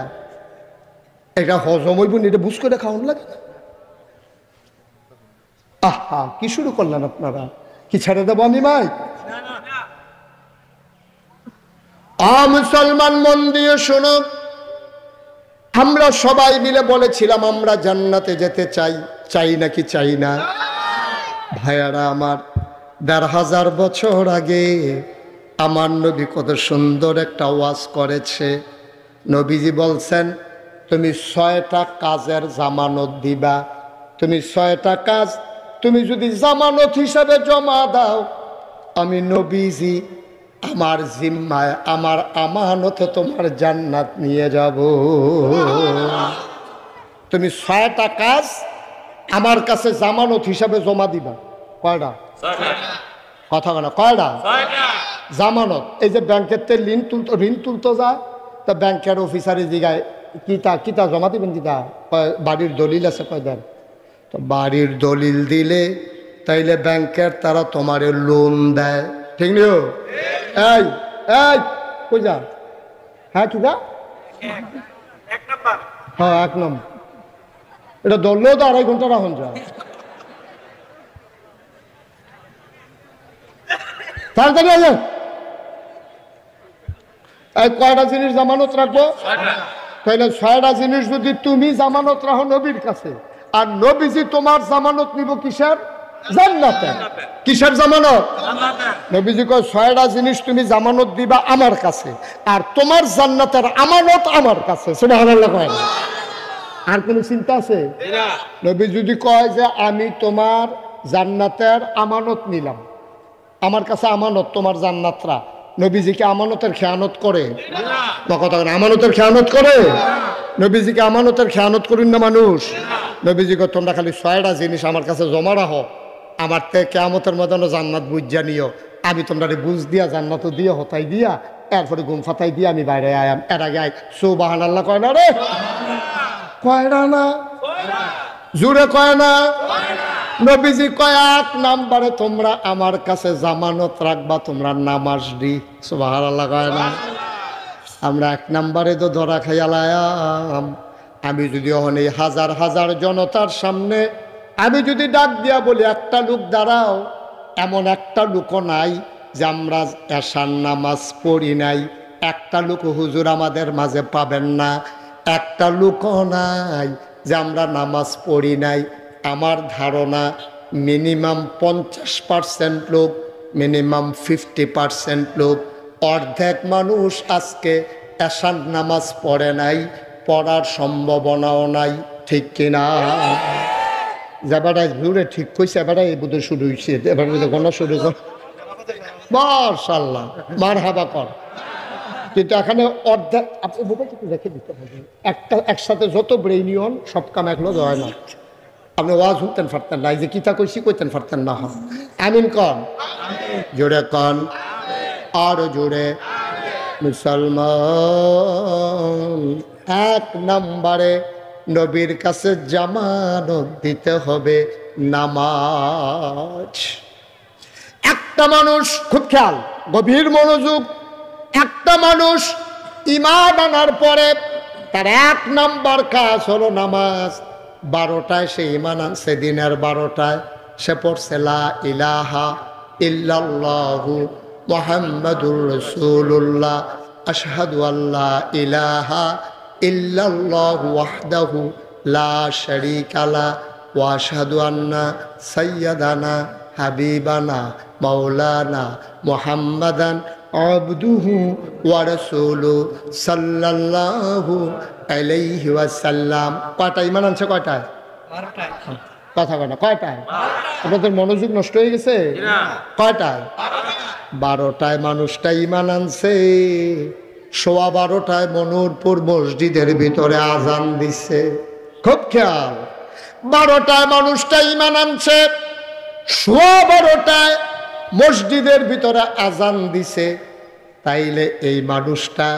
এটা হজম হইব না, এটা বুঝ করে খাওয়ান লাগে না। আহা কি শুরু করলেন আপনারা? কি ছেড়ে দেবো আমি ভাই? মুসলমান মন দিয়ে শোনো, আমরা সবাই মিলে বলেছিলাম আমরা জান্নাতে যেতে চাই, চাই নাকি চাই না? ভাইয়ারা আমার, ১৫০০ বছর আগে আমার নবী কত সুন্দর একটা ওয়াজ করেছে। নবীজি বলছেন তুমি 6টা কাজের জামানত দিবা। তুমি 6টা কাজ তুমি যদি জামানত হিসাবে জমা দাও, আমি নবীজি আমার জিম্মায়, আমার আমানতে তোমার জান্নাত নিয়ে যাব। তুমি 6টা কাজ আমার কাছে জামানত হিসাবে জমা দিবা। কয়টা? কথা বলা কয়টা? জামানত। এই যে ব্যাংকের তে ঋণ তুলতো যা, তা ব্যাংকের অফিসারে জিগায় কিতা জমা দিবেন, কিতা বাড়ির দলিল আছে কয় দেন। তো বাড়ির দলিল দিলে তাইলে ব্যাংকের তারা তোমার লোন দেয়। ঠিক নিও? এই এই কই যা? হ্যাঁ কি যা? হ্যাঁ 1 নম্বর। এটা ধরলেও তো 2.5 ঘন্টা রাখুন যা। তাড়াতাড়ি আসেন। এই কয়টা জিনিস জামানত রাখবো? তাইলে 6টা জিনিস যদি তুমি জামানত রাখো নবীর কাছে, আর নবীজি তোমার জামানত নিব কিসের? জান্নাতের। কিসের জামানত? নবীজি কয় 6টা জিনিস তুমি জামানত দিবা আমার কাছে, আর তোমার জান্নাতের আমানত আমার কাছে। সুবহানাল্লাহ কয়। আর কোনো চিন্তা আছে? নবী যদি কয় যে আমি তোমার জান্নাতের আমানত নিলাম, আমার কাছে আমানত তোমার জান্নাতরা, নবীজিকে আমানতের খেয়ানত করে? কথা আমানতের খেয়ানত করে? নবীজিকে আমানতের খেয়ানত করুন না মানুষ? নবীজিকে তোমরা খালি 6টা জিনিস আমার কাছে জমা রাখো, আমার থেকে কেয়ামতের ময়দানে জান্নাত বুঝা নিও, আমি তোমরা বুঝ দিয়া জান্নাত দিয়ে হতাই দিয়া এরপরে ঘুম ফাতাই দিয়ে আমি বাইরে আয়াম। এর আগে আয় সুবহানাল্লাহ কয় না রে? কয়টা না? জোরে কয় না? নবীজি কয় 1 নম্বরে তোমরা আমার কাছে জামানত রাখবা তোমরা নামাজ দি। সুবহানাল্লাহ কয় না? আমরা 1 নম্বরে তো ধরা খাইয়ালাম। আমি যদি অনেক হাজার হাজার জনতার সামনে আমি যদি ডাক দিয়া বলি একটা লোক দাঁড়াও, এমন একটা লোকও নাই যে আমরা এশার নামাজ পড়ি নাই, একটা লোক হুজুর আমাদের মাঝে পাবেন না, একটা লোকও নাই যে আমরা নামাজ পড়ি নাই। আমার ধারণা মিনিমাম 50% লোক, মিনিমাম 50% লোক, অর্ধেক মানুষ আজকে এশার নামাজ পড়ে নাই, পড়ার সম্ভাবনাও নাই। ঠিক কিনা? যাবাটা জুড়ে ঠিক কইছে, এবারে এই বুধ শুরু হয়েছে, এবার গণা শুরু কর, মাশাআল্লাহ মারহাবা কর। কিন্তু এখানে অর্ধেক আপনি মোবাইল একটু রেখে দিতে হবে, একটা একসাথে যত ব্রেইনিয়ন সব কাম একলো হয় না। আপনি ওয়াজ হতেন পারতেন না, এই যে কিতা কইছি কইতেন পারতেন না। হন আমিন কন, জোরে কন, আরো জোরে। মুসলমান 1 নম্বরে নবীর কাছে জামানত দিতে হবে নামাজ। একটা মানুষ, খুব খেয়াল, গভীর মনোযোগ, একটা মানুষ ঈমান আনার পরে তার 1 নম্বর কাজ হলো নামাজ। 12টায় সে ঈমান আনছে, দিনের 12টায় সে পড়ছে লা ইলাহা ইল্লাল্লাহু মুহাম্মাদুর রাসূলুল্লাহ আশহাদু আল্লা ইলাহা ইল্লাল্লাহু ওয়াহদাহু লা শারীকা লা ওয়া আশহাদু আন্না সাইয়্যিদানা হাবিবানা মাওলানা মুহাম্মাদান আবদুহু ওয়া রাসূলুহু সাল্লাল্লাহু আলাইহি ওয়াসাল্লাম। কয়টা ঈমান আনছে? কয়টায়? 12টায়। কথা কয় না, কয়টায়? আপনাদের মনোযোগ নষ্ট হয়ে গেছে? কয়টায়? 12টায় মানুষটা ঈমান আনছে, 12:15 মনুরপুর মসজিদের ভিতরে আজান দিছে। খুব খেয়াল, 12টায় মানুষটা ঈমান আনছে, 12:15 মসজিদের ভিতরে আজান দিছে। তাইলে এই মানুষটা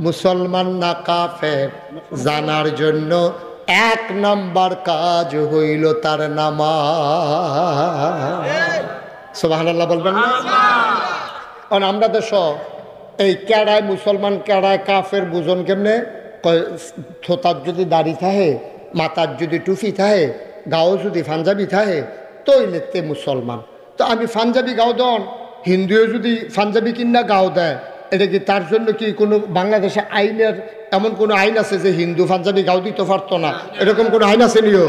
মুসলমান না কাফের জানার জন্য 1 নম্বর কাজ হইল তার নামাজ। সুবহানাল্লাহ বলবেন না? কারণ আমরা দেশ এই কেড়ায় মুসলমান কেড়ায় কাফের বুঝন কেমনে? থোতার যদি দাড়ি থাকে, মাথার যদি টুপি থাকে, গাও যদি পাঞ্জাবি থাকে, তৈলেতে মুসলমান। তো আমি পাঞ্জাবি গাও দন, হিন্দুও যদি পাঞ্জাবি কিনা গাও দেয়, এটা কি তার জন্য কি কোনো বাংলাদেশে আইনের এমন কোনো আইন আছে যে হিন্দু পাঞ্জাবি গাও দিতে পারতো না? এরকম কোনো আইন আছে নিও?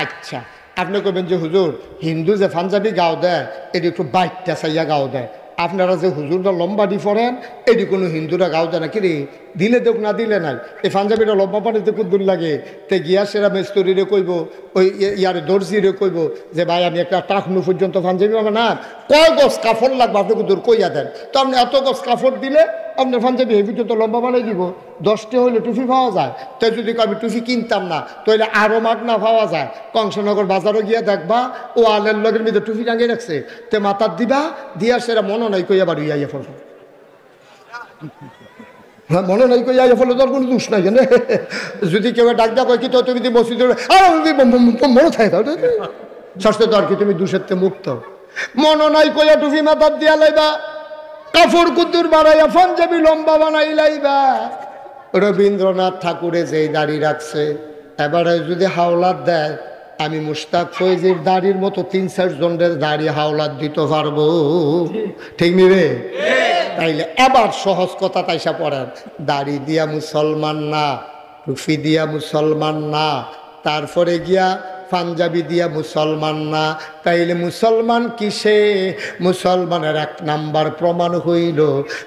আচ্ছা, আপনি কবেন যে হুজুর হিন্দু যে পাঞ্জাবি গাও দেয় এটি একটু বাইকটা চাইয়া গাও দেয়, আপনারা যে হুজুরটা লম্বা ডি পড়েন এটি কোনো হিন্দুরা গাও দেয় না? কিরে দিলে দেখ না দিলে নাই, এই পাঞ্জাবিটা লম্বা পানিতে খুব দূর লাগে, তে গিয়া সেরা মেস্তরিরে কইব, ওই ইয়ারে দর্জিরে কইব যে ভাই আমি একটা টাকনু পর্যন্ত পাঞ্জাবি পাবো না, কয় গজ কাপড় লাগবে আপনাকে দূর কইয়া দেন। তো আপনি এত গজ কাপড় দিলে আপনার পাঞ্জাবি এই পর্যন্ত লম্বা বানাই দিব। 10টা হইলে টুপি পাওয়া যায়, তাই যদি আমি টুপি কিনতাম না তাহলে আরও মাগনা পাওয়া যায়। কংসনগর বাজারও গিয়া দেখবা ও আলের লগের মধ্যে টুপি টাঙিয়ে রাখছে, তে মাথার দিবা দিয়া সেরা মনে নাই কইয়া বাড়ি ইয়া ফল। হ্যাঁ মনে নাই কইয়া ফলে তোর কোনো দোষ নাই, জানে যদি কেউ ডাক দেওয়া কয় কি তো তুমি মসজিদে মনে থাকে স্বাস্থ্য তো আর কি তুমি দোষের মুক্ত। মনে নাই কইয়া টুপি মাথার দিয়া লাইবা, কাপড় কুদ্দুর বাড়াইয়া পাঞ্জাবি লম্বা বানাই লাইবা। রবীন্দ্রনাথ ঠাকুরে যেই দাড়ি রাখছে, এবারে যদি হাওলাত দেয়, আমি মুশতাক ফৈজির দাড়ির মতো 3-4 জনের দাড়ি হাওলাত দিতে পারবো। ঠিক নি রে? তাইলে এবার সহজ কথা তাইসা পড়েন, দাড়ি দিয়া মুসলমান না, টুপি দিয়া মুসলমান না, তারপরে গিয়া পাঞ্জাবি দিয়া মুসলমান না, তাইলে মুসলমান কিসে? মুসলমানের 1 নাম্বার প্রমাণ হইল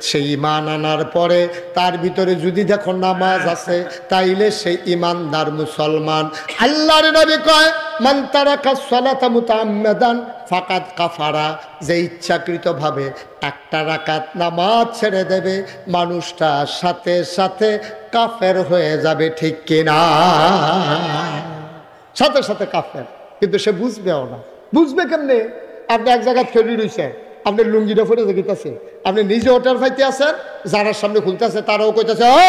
সেই ঈমান আনার পরে তার ভিতরে যদি দেখো নামাজ আছে, তাইলে সেই ঈমানদার মুসলমান। আল্লাহর নবী কয়, মান তারাকা সালাতা মুতাআম্মিদান ফাকাদ কাফারা, যে ইচ্ছাকৃতভাবে 1টা রাকাত নামাজ ছেড়ে দেবে, মানুষটা সাথে সাথে কাফের হয়ে যাবে, ঠিক কিনা? সাথে সাথে কাফের, কিন্তু সে বুঝবেও না। বুঝবে কেমনে? আপনি এক জায়গায় ফেরি রয়েছে, আপনার লুঙ্গিটা ফেটে দেখিতেছে, আপনি নিজে ওটার ফাইতে আছেন, যারা সামনে খুলতেছে তারাও কইতেছে ও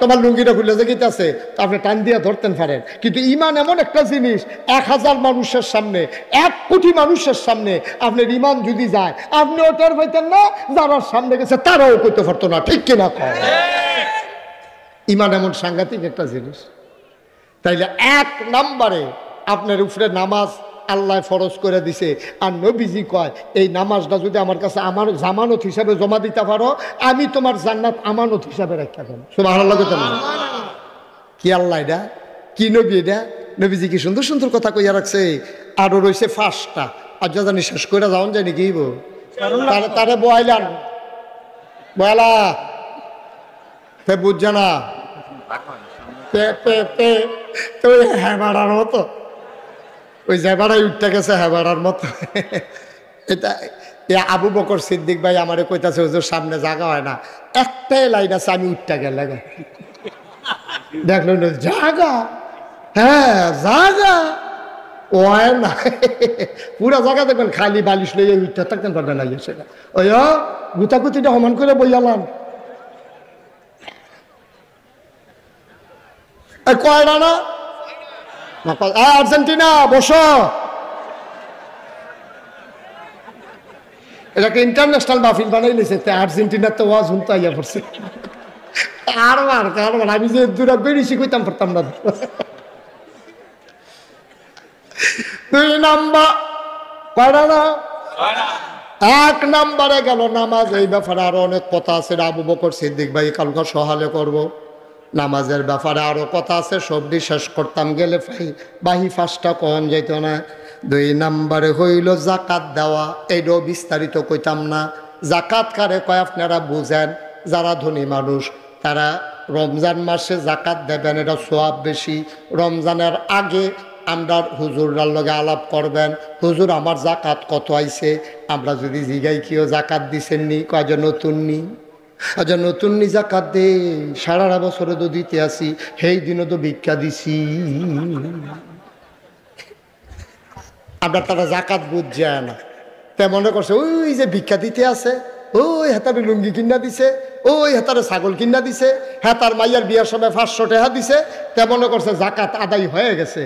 তোমার লুঙ্গিটা খুলে দেখিতেছে, আপনি টান দিয়া ধরতেন পারেন। কিন্তু ঈমান এমন একটা জিনিস, 1000 মানুষের সামনে, 1 কোটি মানুষের সামনে আপনার ঈমান যদি যায়, আপনি ওটার ফাইতেন না, যারা সামনে গেছে তারাও কইতে পারতো না, ঠিক কিনা? ঈমান এমন সাংঘাতিক একটা জিনিস। তাইলে 1 নম্বরে আপনার উপরে নামাজ আল্লাহ ফরজ করে দিছে, আর নবীজি কয় এই নামাজটা যদি আমার কাছে আমার জামানত হিসাবে জমা দিতে পারো, আমি তোমার জান্নাত আমানত হিসাবে রাখা দেব। সুবহানাল্লাহ। কি আল্লাহ এটা, কি নবী এটা? নবীজি কি সুন্দর সুন্দর কথা কইয়া রাখছে। আরো রয়েছে 5টা, আর জানি শেষ করে যাওন যায় নাকি? তারে বয়াইলান বয়ালা বুঝছে না হ্যাঁ মতো, ওই জেবারাই উঠতে গেছে হ্যাঁ মতো। এটা আবু বকর সিদ্দিক ভাই আমারে কইতাছে, হুজুর সামনে জায়গা হয় না, একটাই লাইন আছে, আমি উঠতে গেলে দেখলেন জায়গা, হ্যাঁ জায়গা ওয় না, পুরা জায়গা দেখবেন খালি বালিশ লইয়ে উঠতে থাকতেন পারবেন না। সেটা ওই গুতাগুতিটা সমান করে বইয়ালাম। কয়টা না আর্জেন্টিনা বসো, এটাকে ইন্টারন্যাশনাল মাহফিল বানাই নিছে, আর্জেন্টিনার তো ওয়াজ শুনতে আইয়া পড়ছে। আর আমি যে দূরা বেরিয়েছি কইতাম পারতাম না। 2 নাম্বার কয়টা না? 1 নম্বরে গেল নামাজ। এই ব্যাপারে আরো অনেক কথা আছে, আবু বকর সিদ্দিক ভাই কালকে সহালে করব। নামাজের ব্যাপারে আরো কথা আছে, সবটি শেষ করতাম গেলে বাহি 5টা কম যাইত না। 2 নম্বরে হইল জাকাত দেওয়া, এইটাও বিস্তারিত কইতাম না। জাকাত কারে কয় আপনারা বুঝেন, যারা ধনী মানুষ তারা রমজান মাসে জাকাত দেবেন, এটা সওয়াব বেশি। রমজানের আগে আমরা হুজুরার লগে আলাপ করবেন, হুজুর আমার জাকাত কত আইছে। আমরা যদি জিগাই কিও জাকাত দিছেন নি, কয় যে নতুন নি। আচ্ছা নতুন নি জাকাত দে, 12.5 বছরে তো দিতে আসি, সেই দিনও তো ভিক্ষা দিছি। আমরা তারা জাকাত বুঝছে না, তে মনে করছে ওই যে ভিক্ষা দিতে আছে, ওই হেতারে লুঙ্গি কিনা দিছে, ওই হেতারে ছাগল কিনা দিছে, হেতার মাইয়ার বিয়ার সময় 500 টাকা দিছে, তে মনে করছে জাকাত আদায় হয়ে গেছে।